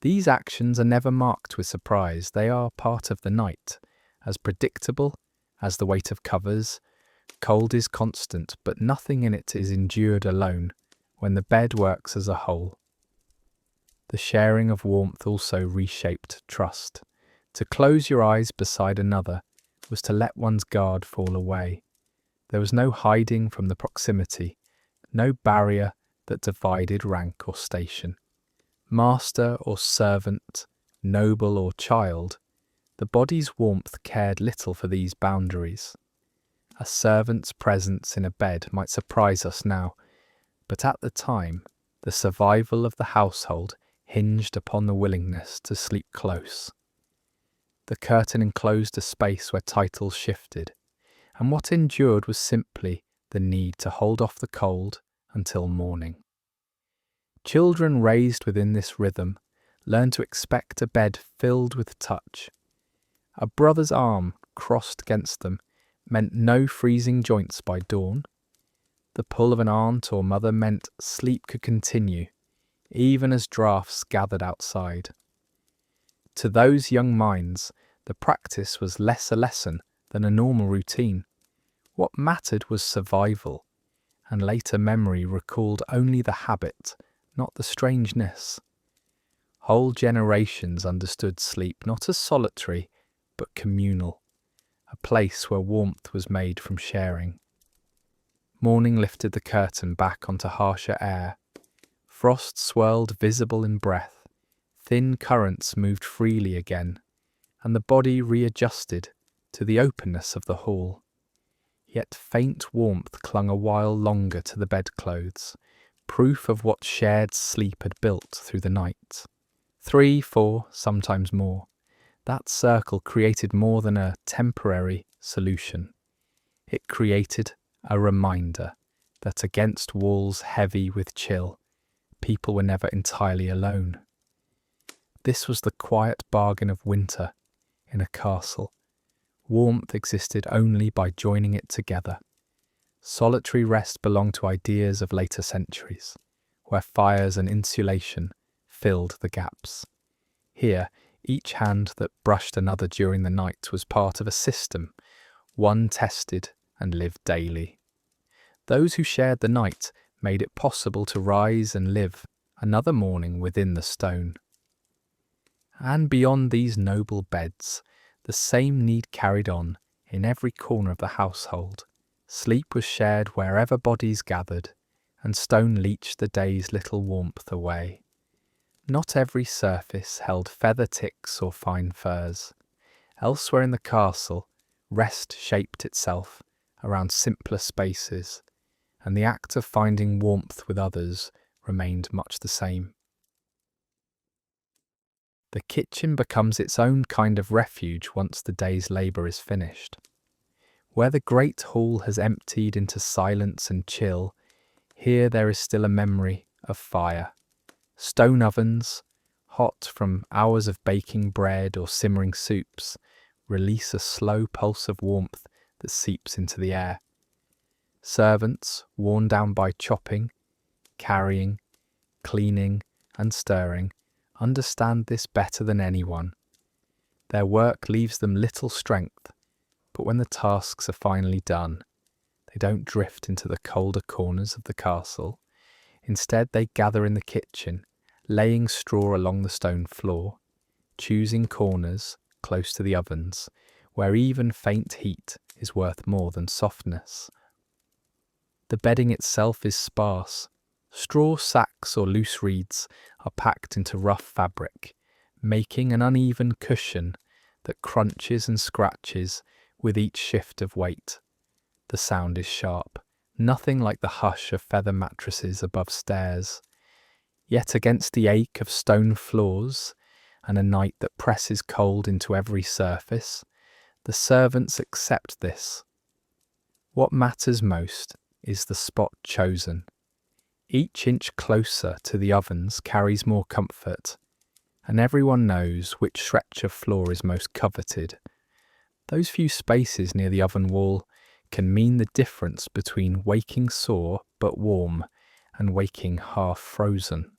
[SPEAKER 1] These actions are never marked with surprise. They are part of the night, as predictable as the weight of covers. Cold is constant, but nothing in it is endured alone when the bed works as a whole. The sharing of warmth also reshaped trust. To close your eyes beside another was to let one's guard fall away. There was no hiding from the proximity, no barrier that divided rank or station. Master or servant, noble or child, the body's warmth cared little for these boundaries. A servant's presence in a bed might surprise us now, but at the time, the survival of the household hinged upon the willingness to sleep close. The curtain enclosed a space where titles shifted, and what endured was simply the need to hold off the cold until morning. Children raised within this rhythm learn to expect a bed filled with touch. A brother's arm crossed against them meant no freezing joints by dawn. The pull of an aunt or mother meant sleep could continue, even as draughts gathered outside. To those young minds, the practice was less a lesson than a normal routine. What mattered was survival, and later memory recalled only the habit, not the strangeness. Whole generations understood sleep not as solitary, but communal, a place where warmth was made from sharing. Morning lifted the curtain back onto harsher air. Frost swirled visible in breath, Thin currents moved freely again, and the body readjusted to the openness of the hall. Yet faint warmth clung a while longer to the bedclothes, proof of what shared sleep had built through the night. 3, 4, sometimes more. That circle created more than a temporary solution. It created a reminder that against walls heavy with chill, people were never entirely alone. This was the quiet bargain of winter in a castle. Warmth existed only by joining it together. Solitary rest belonged to ideas of later centuries, where fires and insulation filled the gaps. Here, each hand that brushed another during the night was part of a system, one tested and lived daily. Those who shared the night made it possible to rise and live another morning within the stone. And beyond these noble beds, the same need carried on in every corner of the household. Sleep was shared wherever bodies gathered, and stone leached the day's little warmth away. Not every surface held feather ticks or fine furs. Elsewhere in the castle, rest shaped itself around simpler spaces, and the act of finding warmth with others remained much the same. The kitchen becomes its own kind of refuge once the day's labour is finished. Where the great hall has emptied into silence and chill, here there is still a memory of fire. Stone ovens, hot from hours of baking bread or simmering soups, release a slow pulse of warmth that seeps into the air. Servants, worn down by chopping, carrying, cleaning, and stirring, understand this better than anyone. Their work leaves them little strength, but when the tasks are finally done, they don't drift into the colder corners of the castle. Instead, they gather in the kitchen, laying straw along the stone floor, choosing corners close to the ovens, where even faint heat is worth more than softness. The bedding itself is sparse. Straw sacks or loose reeds are packed into rough fabric, making an uneven cushion that crunches and scratches with each shift of weight. The sound is sharp, nothing like the hush of feather mattresses above stairs. Yet against the ache of stone floors and a night that presses cold into every surface, the servants accept this. What matters most is the spot chosen. Each inch closer to the ovens carries more comfort, and everyone knows which stretch of floor is most coveted. Those few spaces near the oven wall can mean the difference between waking sore but warm and waking half frozen.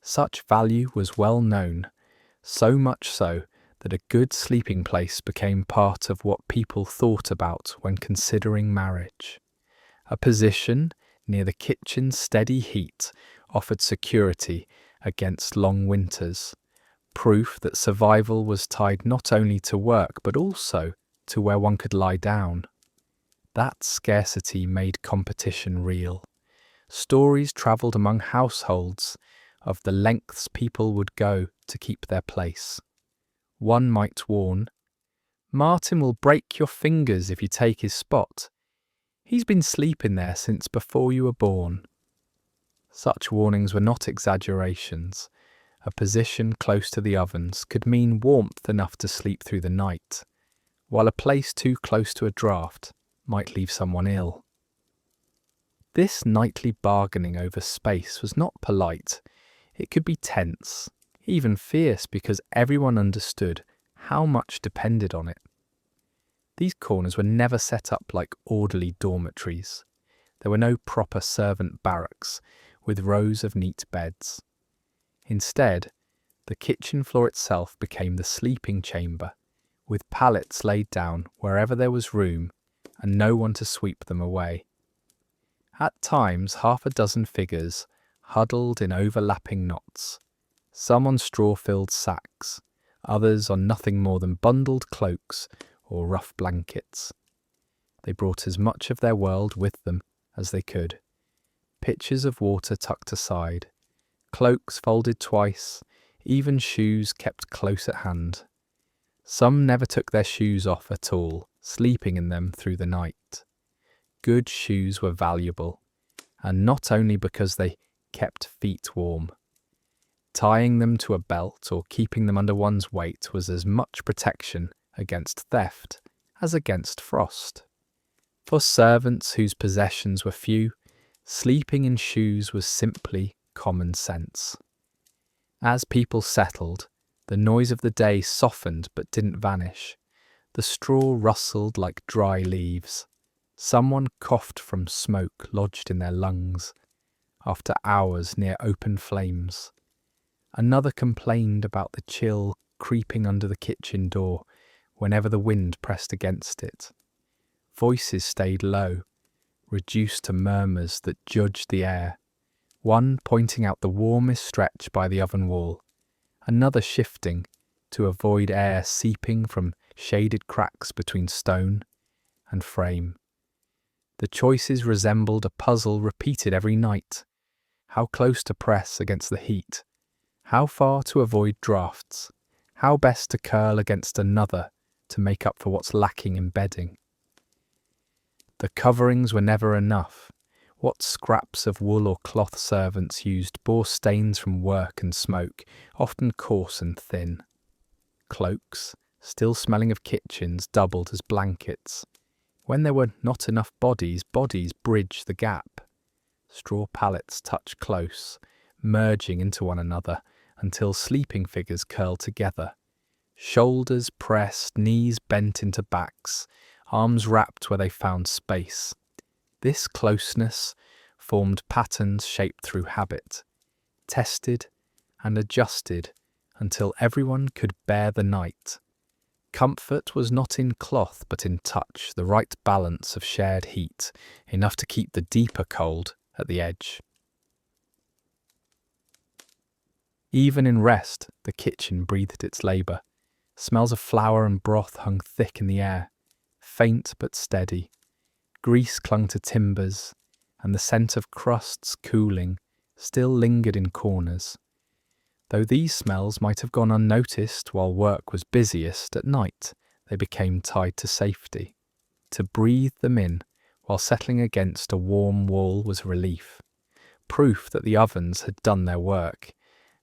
[SPEAKER 1] Such value was well known, so much so that a good sleeping place became part of what people thought about when considering marriage. A position near the kitchen's steady heat offered security against long winters, proof that survival was tied not only to work but also to where one could lie down. That scarcity made competition real. Stories travelled among households of the lengths people would go to keep their place. One might warn, "Martin will break your fingers if you take his spot. He's been sleeping there since before you were born." Such warnings were not exaggerations. A position close to the ovens could mean warmth enough to sleep through the night, while a place too close to a draught might leave someone ill. This nightly bargaining over space was not polite. It could be tense, even fierce, because everyone understood how much depended on it. These corners were never set up like orderly dormitories. There were no proper servant barracks with rows of neat beds. Instead, the kitchen floor itself became the sleeping chamber, with pallets laid down wherever there was room and no one to sweep them away. At times, half a dozen figures huddled in overlapping knots, some on straw-filled sacks, others on nothing more than bundled cloaks or rough blankets. They brought as much of their world with them as they could. Pitchers of water tucked aside, cloaks folded twice, even shoes kept close at hand. Some never took their shoes off at all, sleeping in them through the night. Good shoes were valuable, and not only because they kept feet warm. Tying them to a belt or keeping them under one's weight was as much protection against theft as against frost. For servants whose possessions were few, sleeping in shoes was simply common sense. As people settled, the noise of the day softened but didn't vanish. The straw rustled like dry leaves. Someone coughed from smoke lodged in their lungs after hours near open flames. Another complained about the chill creeping under the kitchen door whenever the wind pressed against it. Voices stayed low, reduced to murmurs that judged the air, one pointing out the warmest stretch by the oven wall, another shifting to avoid air seeping from shaded cracks between stone and frame. The choices resembled a puzzle repeated every night. How close to press against the heat? How far to avoid drafts? How best to curl against another to make up for what's lacking in bedding? The coverings were never enough. What scraps of wool or cloth servants used bore stains from work and smoke, often coarse and thin. Cloaks, still smelling of kitchens, doubled as blankets. When there were not enough bodies bridged the gap. Straw pallets touched close, merging into one another until sleeping figures curled together. Shoulders pressed, knees bent into backs, arms wrapped where they found space. This closeness formed patterns shaped through habit, tested and adjusted until everyone could bear the night. Comfort was not in cloth but in touch, the right balance of shared heat, enough to keep the deeper cold at the edge. Even in rest, the kitchen breathed its labour. Smells of flour and broth hung thick in the air, faint but steady. Grease clung to timbers, and the scent of crusts cooling still lingered in corners. Though these smells might have gone unnoticed while work was busiest, at night they became tied to safety. To breathe them in while settling against a warm wall was relief, proof that the ovens had done their work,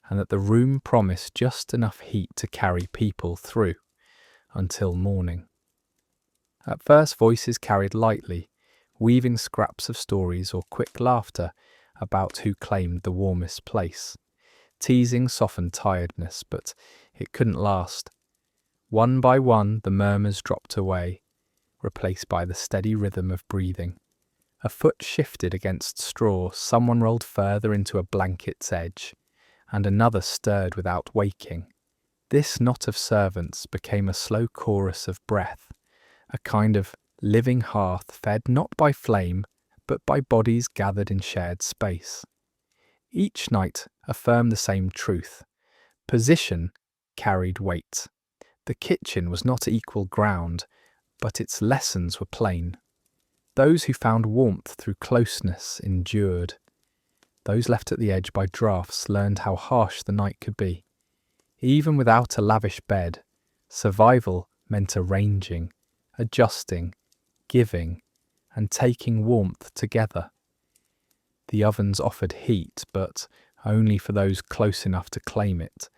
[SPEAKER 1] and that the room promised just enough heat to carry people through until morning. At first voices carried lightly, weaving scraps of stories or quick laughter about who claimed the warmest place. Teasing softened tiredness, but it couldn't last. One by one the murmurs dropped away, replaced by the steady rhythm of breathing. A foot shifted against straw, someone rolled further into a blanket's edge, and another stirred without waking. This knot of servants became a slow chorus of breath, a kind of living hearth fed not by flame, but by bodies gathered in shared space. Each night affirmed the same truth. Position carried weight. The kitchen was not equal ground, but its lessons were plain. Those who found warmth through closeness endured. Those left at the edge by draughts learned how harsh the night could be. Even without a lavish bed, survival meant arranging, adjusting, giving, and taking warmth together. The ovens offered heat, but only for those close enough to claim it,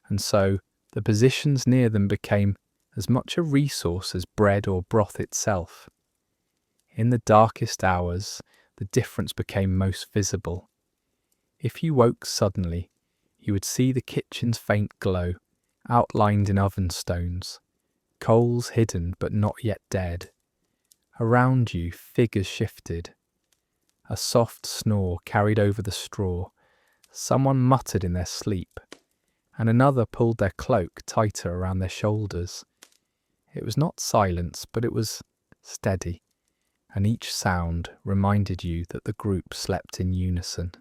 [SPEAKER 1] and so the positions near them became as much a resource as bread or broth itself. In the darkest hours, the difference became most visible. If you woke suddenly, you would see the kitchen's faint glow, outlined in oven stones, coals hidden but not yet dead. Around you, figures shifted. A soft snore carried over the straw. Someone muttered in their sleep, and another pulled their cloak tighter around their shoulders. It was not silence, but it was steady, and each sound reminded you that the group slept in unison.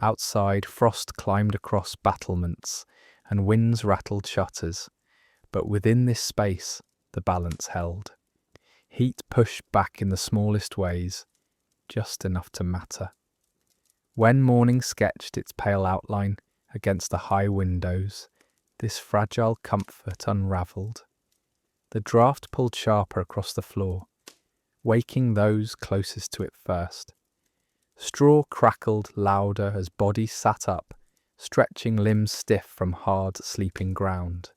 [SPEAKER 1] Outside, frost climbed across battlements, and winds rattled shutters, but within this space the balance held. Heat pushed back in the smallest ways, just enough to matter. When morning sketched its pale outline, against the high windows, this fragile comfort unravelled. The draught pulled sharper across the floor, waking those closest to it first. Straw crackled louder as bodies sat up, stretching limbs stiff from hard sleeping ground.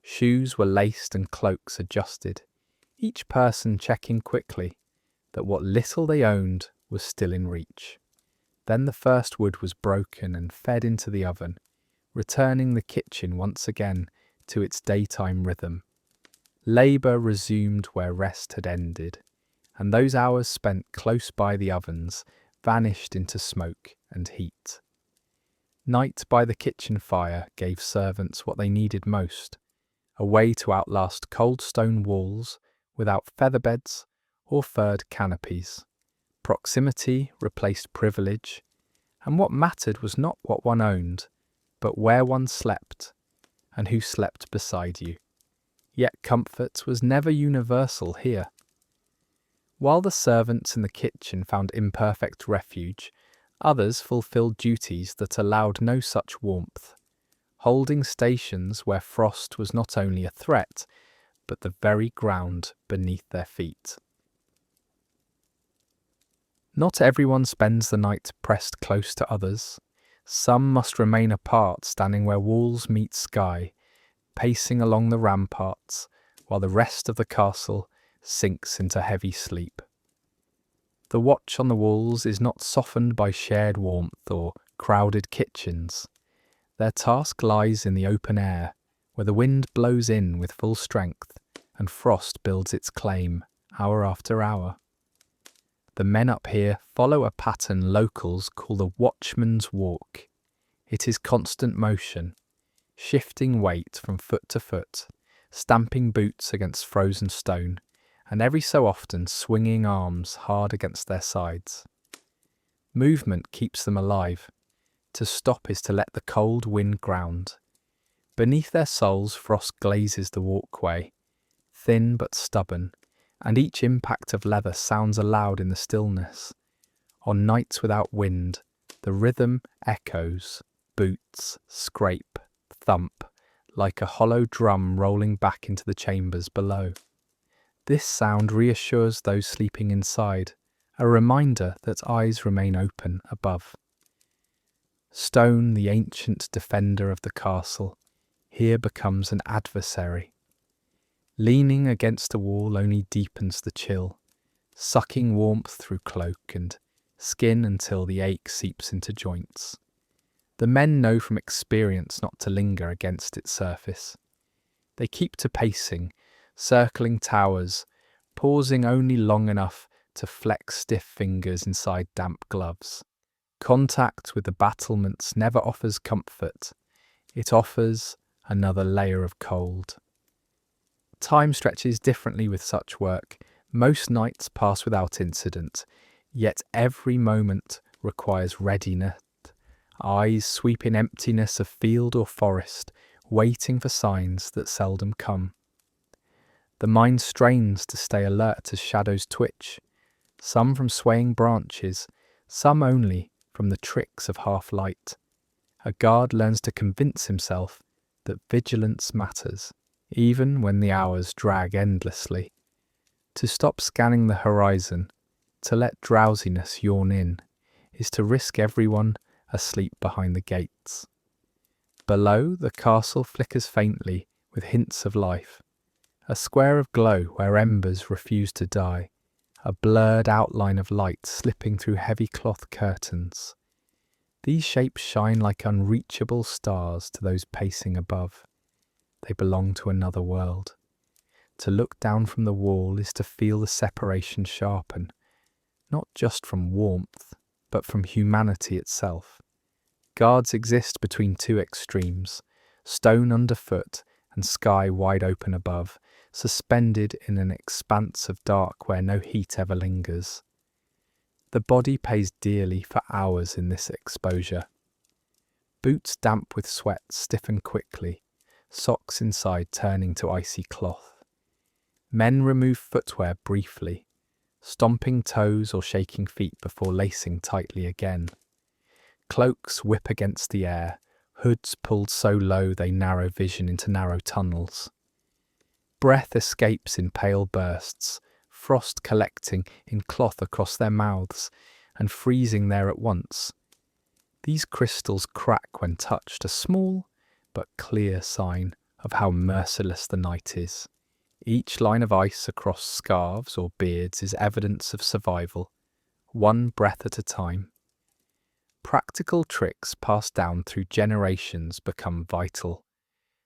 [SPEAKER 1] Shoes were laced and cloaks adjusted, each person checking quickly that what little they owned was still in reach. Then the first wood was broken and fed into the oven, returning the kitchen once again to its daytime rhythm. Labour resumed where rest had ended, and those hours spent close by the ovens vanished into smoke and heat. Night by the kitchen fire gave servants what they needed most, a way to outlast cold stone walls without featherbeds or furred canopies. Proximity replaced privilege, and what mattered was not what one owned, but where one slept and who slept beside you. Yet comfort was never universal here. While the servants in the kitchen found imperfect refuge, others fulfilled duties that allowed no such warmth, holding stations where frost was not only a threat, but the very ground beneath their feet. Not everyone spends the night pressed close to others. Some must remain apart, standing where walls meet sky, pacing along the ramparts, while the rest of the castle sinks into heavy sleep. The watch on the walls is not softened by shared warmth or crowded kitchens. Their task lies in the open air, where the wind blows in with full strength and frost builds its claim hour after hour. The men up here follow a pattern locals call the watchman's walk. It is constant motion, shifting weight from foot to foot, stamping boots against frozen stone, and every so often swinging arms hard against their sides. Movement keeps them alive. To stop is to let the cold wind ground. Beneath their soles frost glazes the walkway, thin but stubborn, and each impact of leather sounds aloud in the stillness. On nights without wind, the rhythm echoes, boots scrape, thump, like a hollow drum rolling back into the chambers below. This sound reassures those sleeping inside, a reminder that eyes remain open above. Stone, the ancient defender of the castle, here becomes an adversary. Leaning against a wall only deepens the chill, sucking warmth through cloak and skin until the ache seeps into joints. The men know from experience not to linger against its surface. They keep to pacing, circling towers, pausing only long enough to flex stiff fingers inside damp gloves. Contact with the battlements never offers comfort. It offers another layer of cold. Time stretches differently with such work. Most nights pass without incident, yet every moment requires readiness. Eyes sweep in emptiness of field or forest, waiting for signs that seldom come. The mind strains to stay alert as shadows twitch, some from swaying branches, some only from the tricks of half-light. A guard learns to convince himself that vigilance matters, even when the hours drag endlessly. To stop scanning the horizon, to let drowsiness yawn in, is to risk everyone asleep behind the gates. Below, the castle flickers faintly with hints of life. A square of glow where embers refuse to die, a blurred outline of light slipping through heavy cloth curtains. These shapes shine like unreachable stars to those pacing above. They belong to another world. To look down from the wall is to feel the separation sharpen, not just from warmth, but from humanity itself. Guards exist between two extremes, stone underfoot and sky wide open above, suspended in an expanse of dark where no heat ever lingers. The body pays dearly for hours in this exposure. Boots damp with sweat stiffen quickly, socks inside turning to icy cloth. Men remove footwear briefly, stomping toes or shaking feet before lacing tightly again. Cloaks whip against the air, hoods pulled so low they narrow vision into narrow tunnels. Breath escapes in pale bursts, frost collecting in cloth across their mouths and freezing there at once. These crystals crack when touched, a small but clear sign of how merciless the night is. Each line of ice across scarves or beards is evidence of survival, one breath at a time. Practical tricks passed down through generations become vital.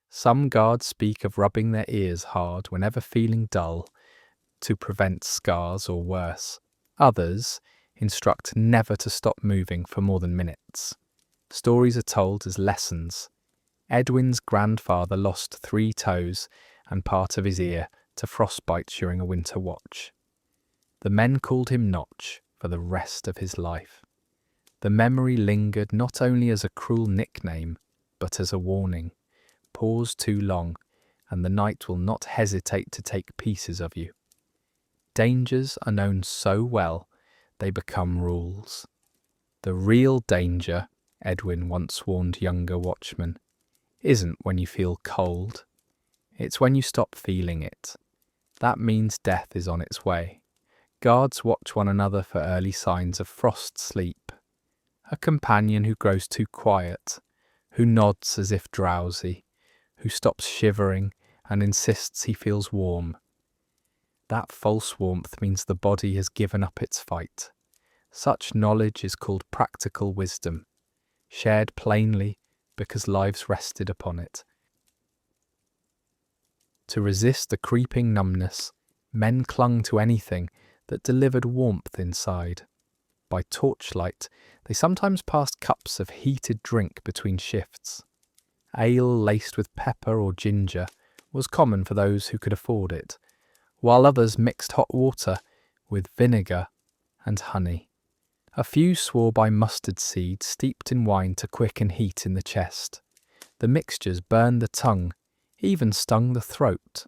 [SPEAKER 1] Some guards speak of rubbing their ears hard whenever feeling dull to prevent scars or worse. Others instruct never to stop moving for more than minutes. Stories are told as lessons. Edwin's grandfather lost 3 toes and part of his ear to frostbite during a winter watch. The men called him Notch for the rest of his life. The memory lingered not only as a cruel nickname, but as a warning. Pause too long, and the night will not hesitate to take pieces of you. Dangers are known so well, they become rules. The real danger, Edwin once warned younger watchmen, isn't when you feel cold. It's when you stop feeling it. That means death is on its way. Guards watch one another for early signs of frost sleep. A companion who grows too quiet, who nods as if drowsy, who stops shivering and insists he feels warm. That false warmth means the body has given up its fight. Such knowledge is called practical wisdom, shared plainly because lives rested upon it. To resist the creeping numbness, men clung to anything that delivered warmth inside. By torchlight, they sometimes passed cups of heated drink between shifts. Ale laced with pepper or ginger was common for those who could afford it, while others mixed hot water with vinegar and honey. A few swore by mustard seed steeped in wine to quicken heat in the chest. The mixtures burned the tongue, even stung the throat,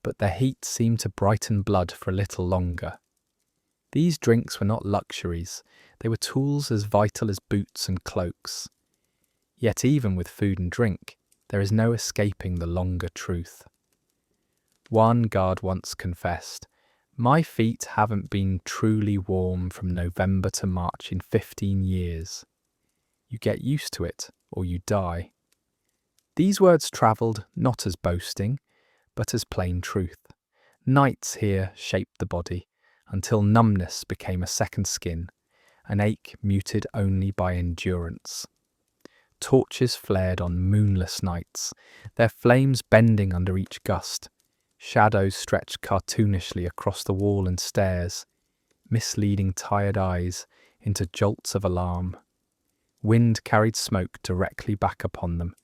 [SPEAKER 1] but their heat seemed to brighten blood for a little longer. These drinks were not luxuries, they were tools as vital as boots and cloaks. Yet even with food and drink, there is no escaping the longer truth. One guard once confessed, "My feet haven't been truly warm from November to March in 15 years. You get used to it, or you die." These words travelled not as boasting, but as plain truth. Nights here shaped the body, until numbness became a second skin, an ache muted only by endurance. Torches flared on moonless nights, their flames bending under each gust. Shadows stretched cartoonishly across the wall and stairs, misleading tired eyes into jolts of alarm. Wind carried smoke directly back upon them,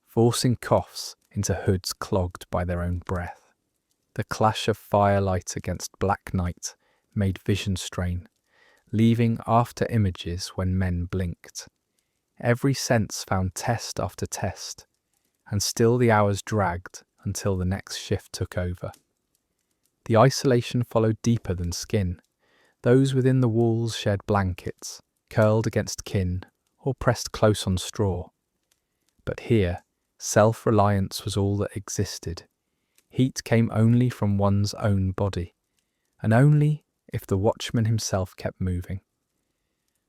[SPEAKER 1] forcing coughs into hoods clogged by their own breath. The clash of firelight against black night made vision strain, leaving after images when men blinked. Every sense found test after test, and still the hours dragged until the next shift took over. The isolation followed deeper than skin. Those within the walls shared blankets, curled against kin, or pressed close on straw. But here, self-reliance was all that existed. Heat came only from one's own body, and only if the watchman himself kept moving.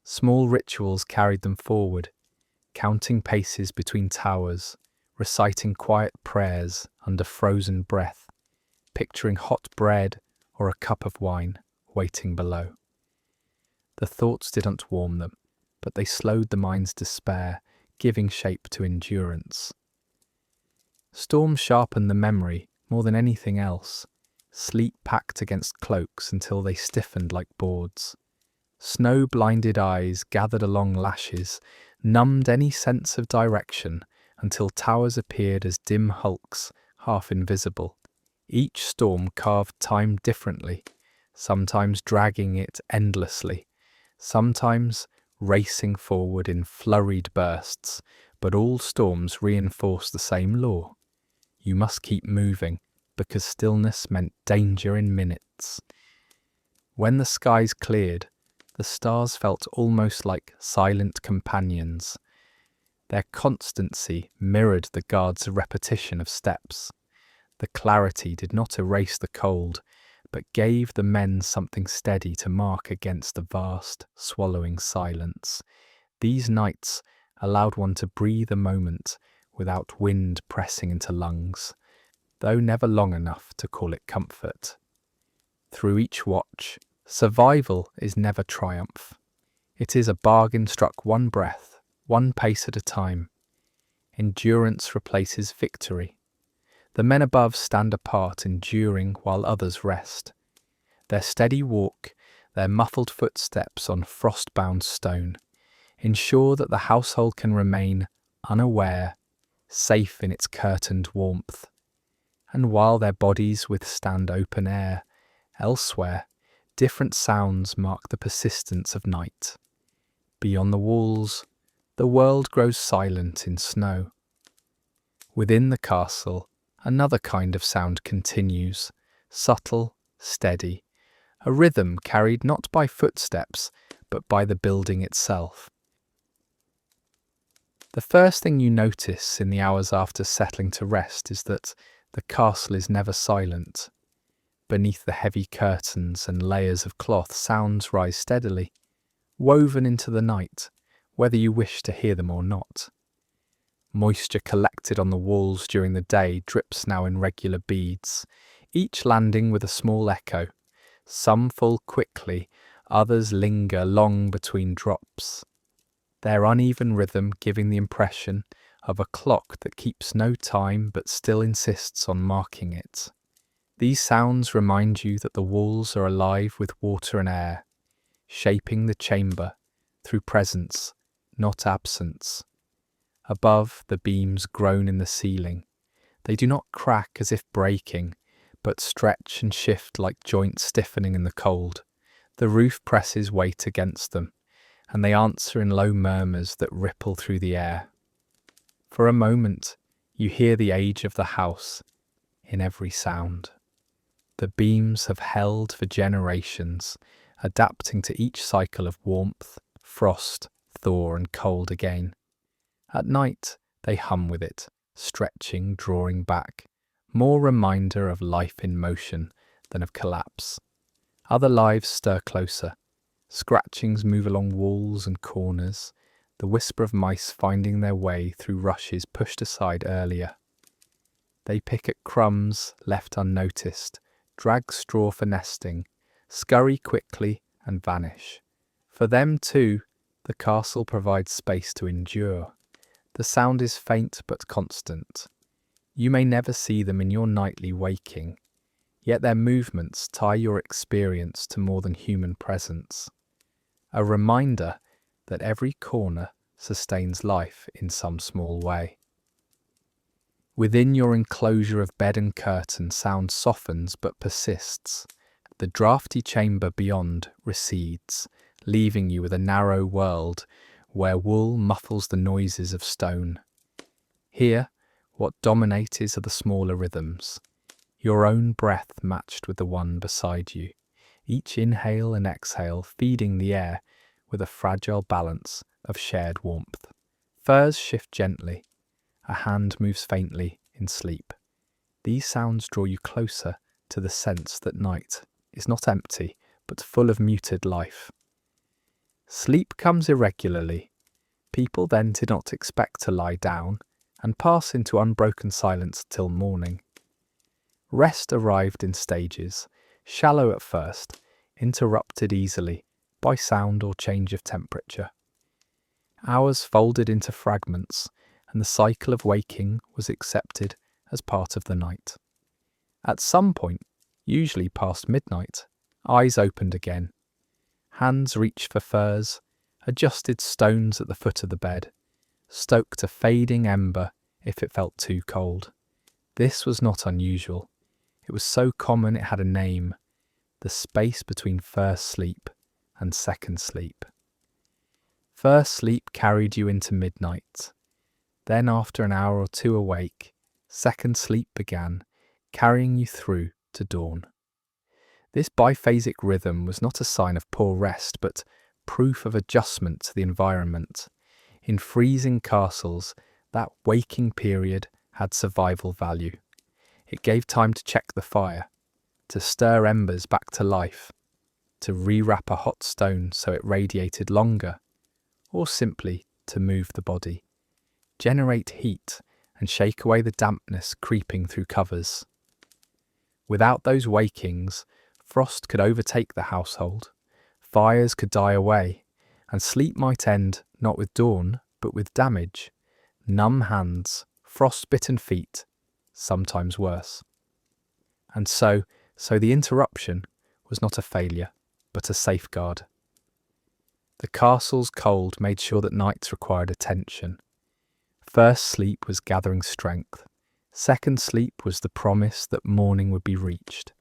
[SPEAKER 1] Small rituals carried them forward, counting paces between towers, reciting quiet prayers under frozen breath, picturing hot bread or a cup of wine waiting below. The thoughts didn't warm them, but they slowed the mind's despair, giving shape to endurance. Storms sharpened the memory more than anything else. Sleet packed against cloaks until they stiffened like boards. Snow-blinded eyes gathered along lashes, numbed any sense of direction until towers appeared as dim hulks, half invisible. Each storm carved time differently, sometimes dragging it endlessly, sometimes racing forward in flurried bursts, but all storms reinforced the same law. You must keep moving, because stillness meant danger in minutes. When the skies cleared, the stars felt almost like silent companions. Their constancy mirrored the guard's repetition of steps. The clarity did not erase the cold, but gave the men something steady to mark against the vast, swallowing silence. These nights allowed one to breathe a moment without wind pressing into lungs, though never long enough to call it comfort. Through each watch, survival is never triumph. It is a bargain struck one breath, one pace at a time. Endurance replaces victory. The men above stand apart, enduring while others rest. Their steady walk, their muffled footsteps on frost-bound stone, ensure that the household can remain unaware, safe in its curtained warmth. And while their bodies withstand open air, elsewhere, different sounds mark the persistence of night. Beyond the walls, the world grows silent in snow. Within the castle, another kind of sound continues, subtle, steady, a rhythm carried not by footsteps, but by the building itself. The first thing you notice in the hours after settling to rest is that the castle is never silent. Beneath the heavy curtains and layers of cloth, sounds rise steadily, woven into the night, whether you wish to hear them or not. Moisture collected on the walls during the day drips now in regular beads, each landing with a small echo. Some fall quickly, others linger long between drops, their uneven rhythm giving the impression of a clock that keeps no time but still insists on marking it. These sounds remind you that the walls are alive with water and air, shaping the chamber through presence, not absence. Above, the beams groan in the ceiling. They do not crack as if breaking, but stretch and shift like joints stiffening in the cold. The roof presses weight against them, and they answer in low murmurs that ripple through the air. For a moment, you hear the age of the house in every sound. The beams have held for generations, adapting to each cycle of warmth, frost, thaw, and cold again. At night, they hum with it, stretching, drawing back, more reminder of life in motion than of collapse. Other lives stir closer. Scratchings move along walls and corners, the whisper of mice finding their way through rushes pushed aside earlier. They pick at crumbs left unnoticed, drag straw for nesting, scurry quickly and vanish. For them too, the castle provides space to endure. The sound is faint but constant. You may never see them in your nightly waking, yet their movements tie your experience to more than human presence. A reminder that every corner sustains life in some small way. Within your enclosure of bed and curtain, sound softens but persists. The draughty chamber beyond recedes, leaving you with a narrow world where wool muffles the noises of stone. Here, what dominates are the smaller rhythms, your own breath matched with the one beside you, each inhale and exhale feeding the air with a fragile balance of shared warmth. Furs shift gently, a hand moves faintly in sleep. These sounds draw you closer to the sense that night is not empty, but full of muted life. Sleep comes irregularly. People then did not expect to lie down and pass into unbroken silence till morning. Rest arrived in stages, shallow at first, interrupted easily by sound or change of temperature. Hours folded into fragments, and the cycle of waking was accepted as part of the night. At some point, usually past midnight, eyes opened again. Hands reached for furs, adjusted stones at the foot of the bed, stoked a fading ember if it felt too cold. This was not unusual. It was so common it had a name, the space between first sleep and second sleep. First sleep carried you into midnight. Then after an hour or two awake, second sleep began, carrying you through to dawn. This biphasic rhythm was not a sign of poor rest, but proof of adjustment to the environment. In freezing castles, that waking period had survival value. It gave time to check the fire, to stir embers back to life, to rewrap a hot stone so it radiated longer, or simply to move the body, generate heat and shake away the dampness creeping through covers. Without those wakings, frost could overtake the household, fires could die away, and sleep might end not with dawn, but with damage, numb hands, frost-bitten feet, sometimes worse. And so the interruption was not a failure, but a safeguard. The castle's cold made sure that nights required attention. First sleep was gathering strength. Second sleep was the promise that morning would be reached.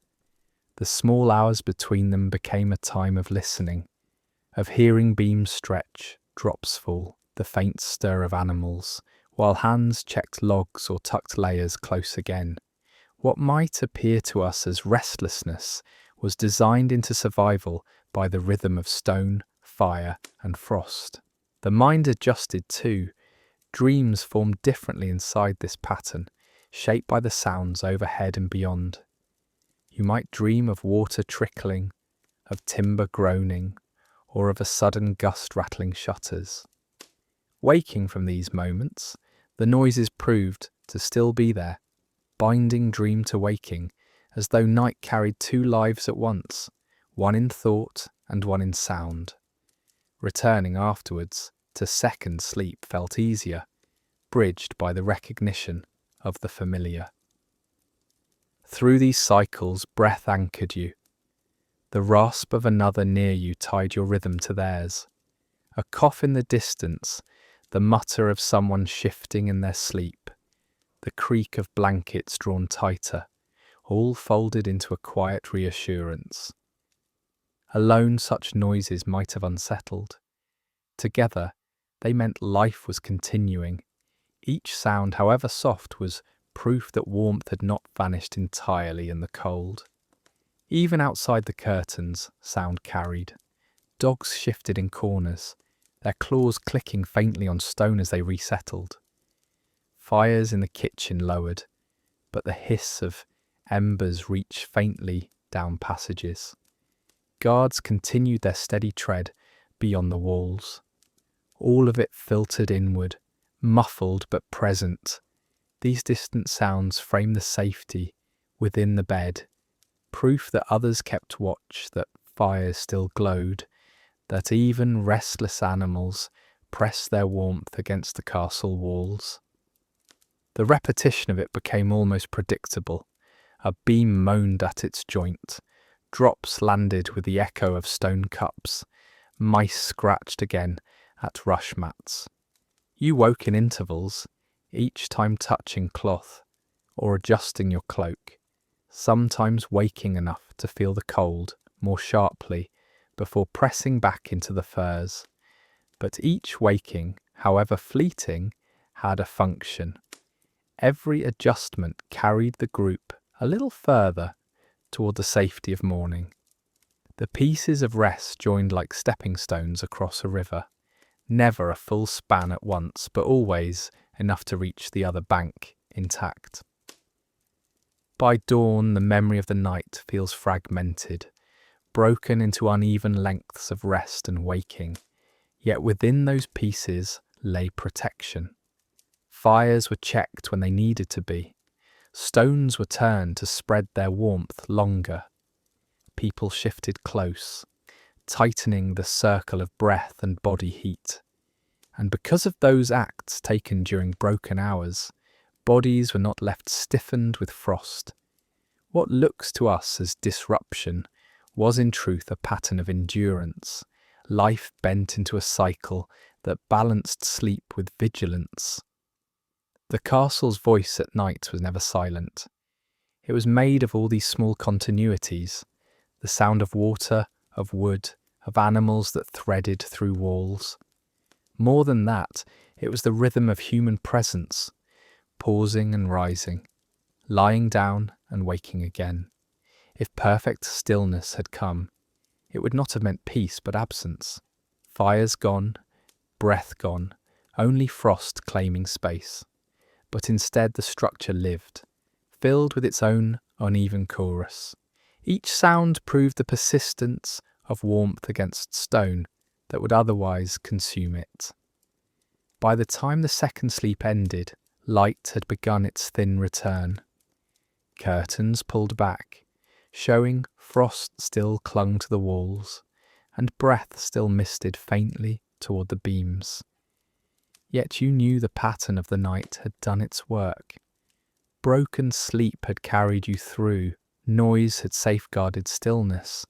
[SPEAKER 1] The small hours between them became a time of listening, of hearing beams stretch, drops fall, the faint stir of animals, while hands checked logs or tucked layers close again. What might appear to us as restlessness was designed into survival by the rhythm of stone, fire, and frost. The mind adjusted too. Dreams formed differently inside this pattern, shaped by the sounds overhead and beyond. You might dream of water trickling, of timber groaning, or of a sudden gust rattling shutters. Waking from these moments, the noises proved to still be there, binding dream to waking, as though night carried two lives at once, one in thought and one in sound. Returning afterwards to second sleep felt easier, bridged by the recognition of the familiar. Through these cycles, breath anchored you. The rasp of another near you tied your rhythm to theirs. A cough in the distance, the mutter of someone shifting in their sleep, the creak of blankets drawn tighter, all folded into a quiet reassurance. Alone, such noises might have unsettled. Together, they meant life was continuing. Each sound, however soft, was proof that warmth had not vanished entirely in the cold. Even outside the curtains, sound carried. Dogs shifted in corners, their claws clicking faintly on stone as they resettled. Fires in the kitchen lowered, but the hiss of embers reached faintly down passages. Guards continued their steady tread beyond the walls. All of it filtered inward, muffled but present. These distant sounds framed the safety within the bed, proof that others kept watch, that fires still glowed, that even restless animals pressed their warmth against the castle walls. The repetition of it became almost predictable. A beam moaned at its joint. Drops landed with the echo of stone cups. Mice scratched again at rush mats. You woke in intervals, each time touching cloth or adjusting your cloak, sometimes waking enough to feel the cold more sharply before pressing back into the furs. But each waking, however fleeting, had a function. Every adjustment carried the group a little further toward the safety of morning. The pieces of rest joined like stepping stones across a river, never a full span at once, but always enough to reach the other bank intact. By dawn, the memory of the night feels fragmented, broken into uneven lengths of rest and waking, yet within those pieces lay protection. Fires were checked when they needed to be. Stones were turned to spread their warmth longer. People shifted close, tightening the circle of breath and body heat. And because of those acts taken during broken hours, bodies were not left stiffened with frost. What looks to us as disruption was in truth a pattern of endurance, life bent into a cycle that balanced sleep with vigilance. The castle's voice at night was never silent. It was made of all these small continuities, the sound of water, of wood, of animals that threaded through walls. More than that, it was the rhythm of human presence, pausing and rising, lying down and waking again. If perfect stillness had come, it would not have meant peace but absence. Fires gone, breath gone, only frost claiming space. But instead the structure lived, filled with its own uneven chorus. Each sound proved the persistence of warmth against stone that would otherwise consume it. By the time the second sleep ended, light had begun its thin return. Curtains pulled back, showing frost still clung to the walls, and breath still misted faintly toward the beams. Yet you knew the pattern of the night had done its work. Broken sleep had carried you through, noise had safeguarded stillness,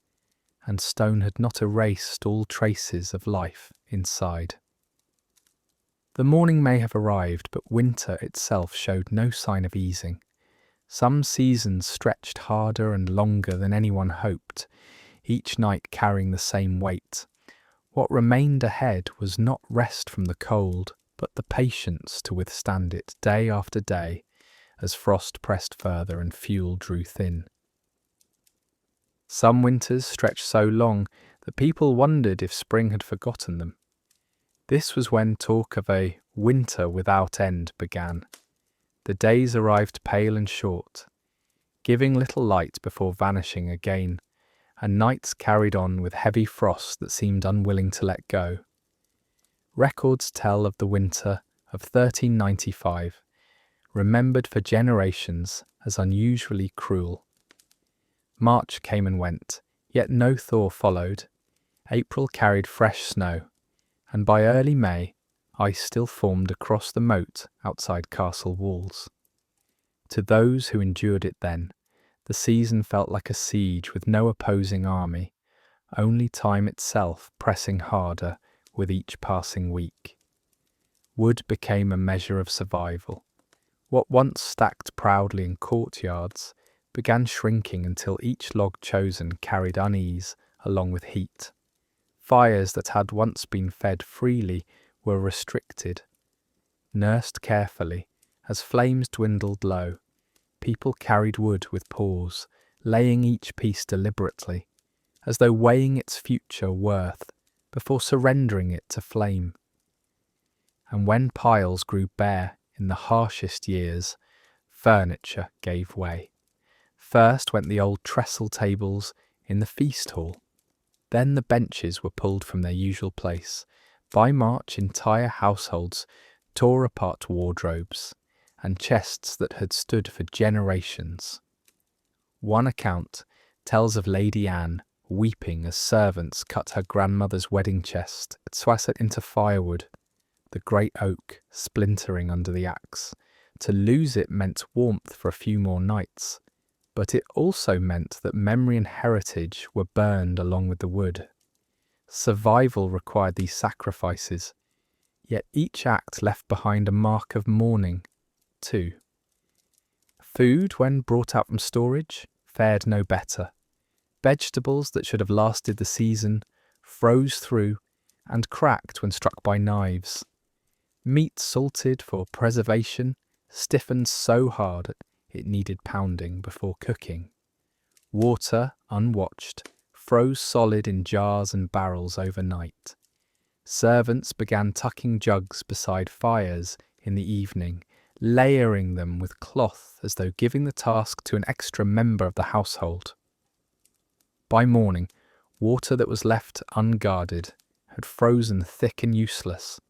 [SPEAKER 1] and stone had not erased all traces of life inside. The morning may have arrived, but winter itself showed no sign of easing. Some seasons stretched harder and longer than anyone hoped, each night carrying the same weight. What remained ahead was not rest from the cold, but the patience to withstand it day after day, as frost pressed further and fuel drew thin. Some winters stretched so long that people wondered if spring had forgotten them. This was when talk of a winter without end began. The days arrived pale and short, giving little light before vanishing again, and nights carried on with heavy frost that seemed unwilling to let go. Records tell of the winter of 1395, remembered for generations as unusually cruel. March came and went, yet no thaw followed. April carried fresh snow, and by early May, ice still formed across the moat outside castle walls. To those who endured it then, the season felt like a siege with no opposing army, only time itself pressing harder with each passing week. Wood became a measure of survival. What once stacked proudly in courtyards began shrinking until each log chosen carried unease along with heat. Fires that had once been fed freely were restricted. Nursed carefully, as flames dwindled low, people carried wood with pause, laying each piece deliberately, as though weighing its future worth before surrendering it to flame. And when piles grew bare in the harshest years, furniture gave way. First went the old trestle tables in the feast hall. Then the benches were pulled from their usual place. By March, entire households tore apart wardrobes and chests that had stood for generations. One account tells of Lady Anne weeping as servants cut her grandmother's wedding chest, twice into firewood, the great oak splintering under the axe. To lose it meant warmth for a few more nights, but it also meant that memory and heritage were burned along with the wood. Survival required these sacrifices, yet each act left behind a mark of mourning, too. Food, when brought out from storage, fared no better. Vegetables that should have lasted the season froze through and cracked when struck by knives. Meat salted for preservation stiffened so hard it needed pounding before cooking. Water, unwatched, froze solid in jars and barrels overnight. Servants began tucking jugs beside fires in the evening, layering them with cloth as though giving the task to an extra member of the household. By morning, water that was left unguarded had frozen thick and useless,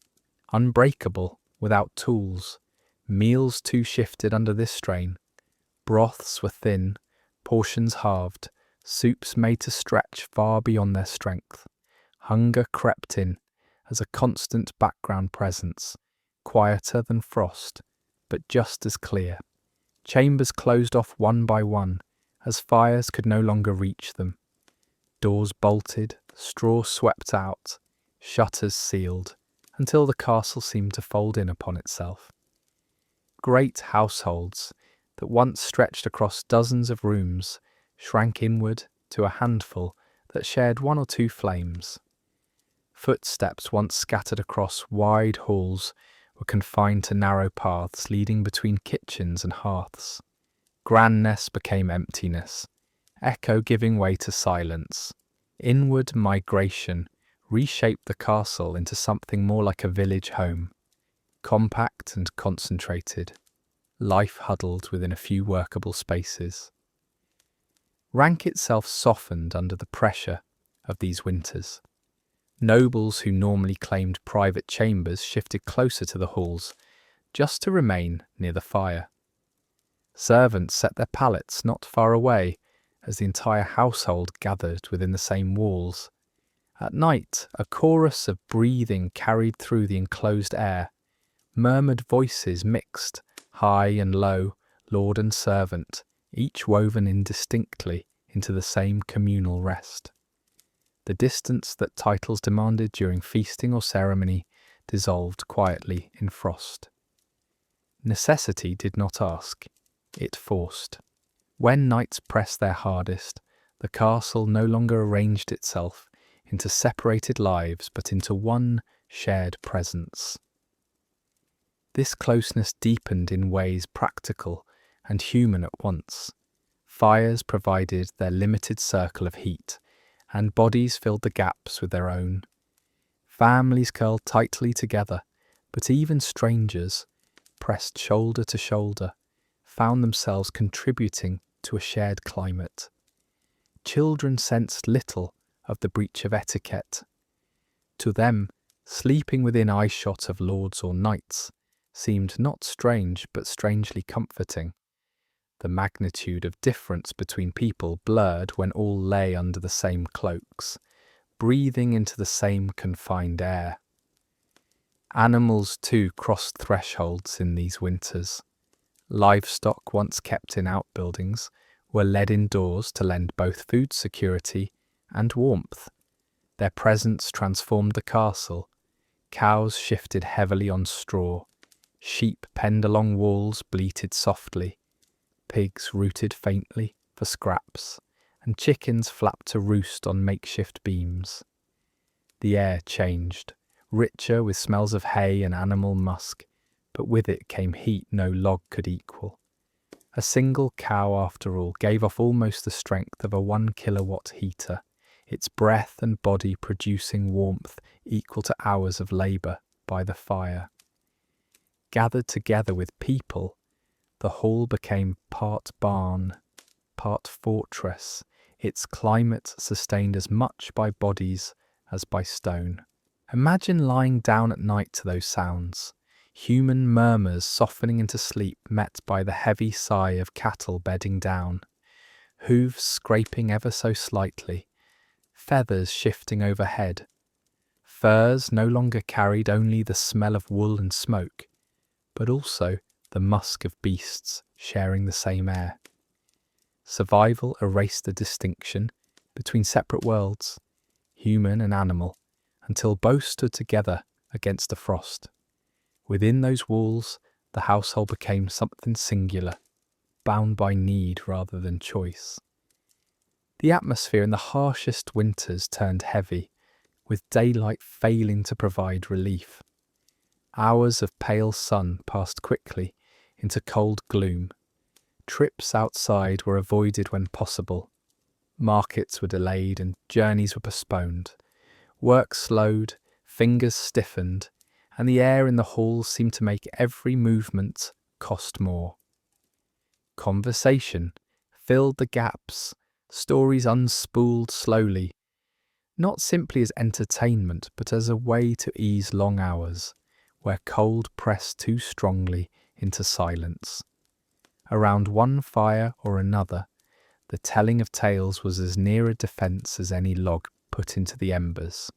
[SPEAKER 1] unbreakable without tools. Meals too shifted under this strain. Broths were thin, portions halved, soups made to stretch far beyond their strength. Hunger crept in as a constant background presence, quieter than frost, but just as clear. Chambers closed off one by one, as fires could no longer reach them. Doors bolted, straw swept out, shutters sealed, until the castle seemed to fold in upon itself. Great households that once stretched across dozens of rooms shrank inward to a handful that shared one or two flames. Footsteps once scattered across wide halls were confined to narrow paths leading between kitchens and hearths. Grandness became emptiness, echo giving way to silence. Inward migration reshaped the castle into something more like a village home. compact and concentrated, life huddled within a few workable spaces. Rank itself softened under the pressure of these winters. Nobles who normally claimed private chambers shifted closer to the halls, just to remain near the fire. Servants set their pallets not far away, as the entire household gathered within the same walls. At night, a chorus of breathing carried through the enclosed air. Murmured voices mixed, high and low, lord and servant, each woven indistinctly into the same communal rest. The distance that titles demanded during feasting or ceremony dissolved quietly in frost. Necessity did not ask, it forced. When nights pressed their hardest, the castle no longer arranged itself into separated lives but into one shared presence. This closeness deepened in ways practical and human at once. Fires provided their limited circle of heat, and bodies filled the gaps with their own. Families curled tightly together, but even strangers, pressed shoulder to shoulder, found themselves contributing to a shared climate. Children sensed little of the breach of etiquette. To them, sleeping within eyeshot of lords or knights seemed not strange but strangely comforting. The magnitude of difference between people blurred when all lay under the same cloaks, breathing into the same confined air. Animals too crossed thresholds in these winters. Livestock once kept in outbuildings were led indoors to lend both food security and warmth. Their presence transformed the castle. Cows shifted heavily on straw. Sheep penned along walls bleated softly. Pigs rooted faintly for scraps, and chickens flapped to roost on makeshift beams. The air changed, richer with smells of hay and animal musk, but with it came heat no log could equal. A single cow, after all, gave off almost the strength of a 1 kilowatt heater, its breath and body producing warmth equal to hours of labour by the fire. Gathered together with people, the hall became part barn, part fortress, its climate sustained as much by bodies as by stone. Imagine lying down at night to those sounds, human murmurs softening into sleep met by the heavy sigh of cattle bedding down, hooves scraping ever so slightly, feathers shifting overhead. Furs no longer carried only the smell of wool and smoke, but also the musk of beasts sharing the same air. Survival erased the distinction between separate worlds, human and animal, until both stood together against the frost. Within those walls, the household became something singular, bound by need rather than choice. The atmosphere in the harshest winters turned heavy, with daylight failing to provide relief. Hours of pale sun passed quickly into cold gloom. Trips outside were avoided when possible. Markets were delayed and journeys were postponed. Work slowed, fingers stiffened, and the air in the hall seemed to make every movement cost more. Conversation filled the gaps, stories unspooled slowly, not simply as entertainment but as a way to ease long hours, where cold pressed too strongly into silence. Around one fire or another, the telling of tales was as near a defence as any log put into the embers.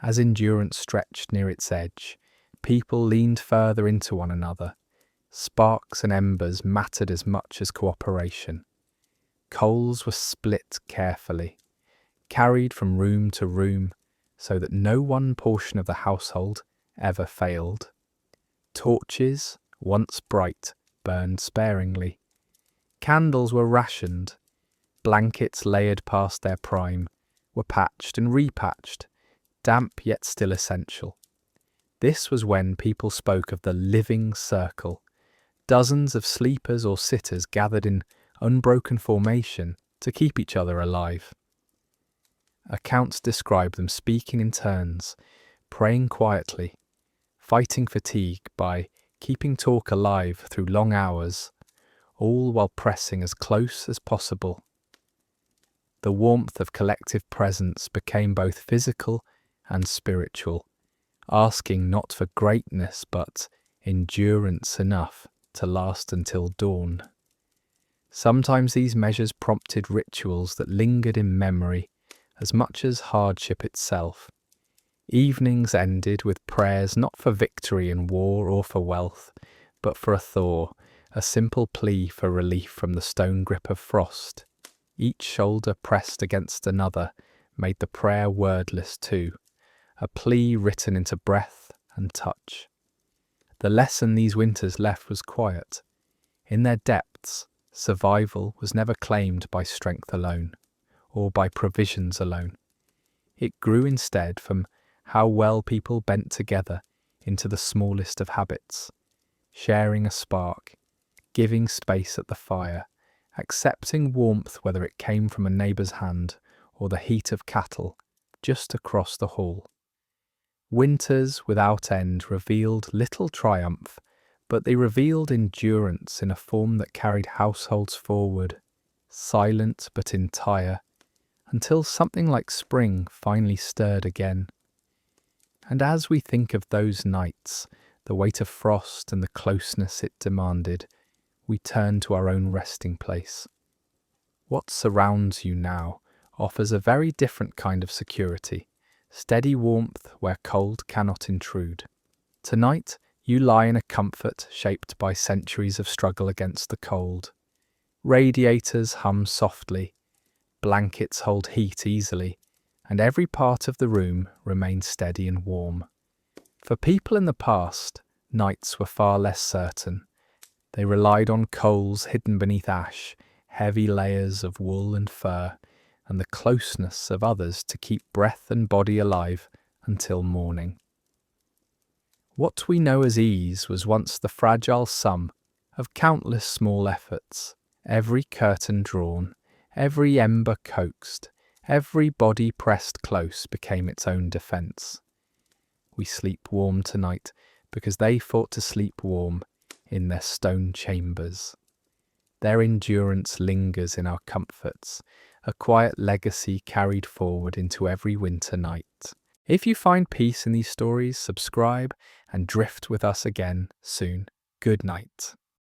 [SPEAKER 1] As endurance stretched near its edge, people leaned further into one another. Sparks and embers mattered as much as cooperation. Coals were split carefully, carried from room to room, so that no one portion of the household ever failed. Torches, once bright, burned sparingly. Candles were rationed. Blankets layered past their prime were patched and repatched, damp yet still essential. This was when people spoke of the living circle, dozens of sleepers or sitters gathered in unbroken formation to keep each other alive. Accounts describe them speaking in turns, praying quietly, fighting fatigue by keeping talk alive through long hours, all while pressing as close as possible. The warmth of collective presence became both physical and spiritual, asking not for greatness but endurance enough to last until dawn. Sometimes these measures prompted rituals that lingered in memory as much as hardship itself. Evenings ended with prayers not for victory in war or for wealth, but for a thaw, a simple plea for relief from the stone grip of frost. Each shoulder pressed against another made the prayer wordless too, a plea written into breath and touch. The lesson these winters left was quiet. In their depths, survival was never claimed by strength alone, or by provisions alone. It grew instead from how well people bent together into the smallest of habits, sharing a spark, giving space at the fire, accepting warmth whether it came from a neighbour's hand or the heat of cattle just across the hall. Winters without end revealed little triumph, but they revealed endurance in a form that carried households forward, silent but entire, until something like spring finally stirred again. And as we think of those nights, the weight of frost and the closeness it demanded, we turn to our own resting place. What surrounds you now offers a very different kind of security, steady warmth where cold cannot intrude. Tonight, you lie in a comfort shaped by centuries of struggle against the cold. Radiators hum softly, blankets hold heat easily, and every part of the room remains steady and warm. For people in the past, nights were far less certain. They relied on coals hidden beneath ash, heavy layers of wool and fur, and the closeness of others to keep breath and body alive until morning. What we know as ease was once the fragile sum of countless small efforts, every curtain drawn, every ember coaxed, every body pressed close became its own defence. We sleep warm tonight because they fought to sleep warm in their stone chambers. Their endurance lingers in our comforts, a quiet legacy carried forward into every winter night. If you find peace in these stories, subscribe and drift with us again soon. Good night.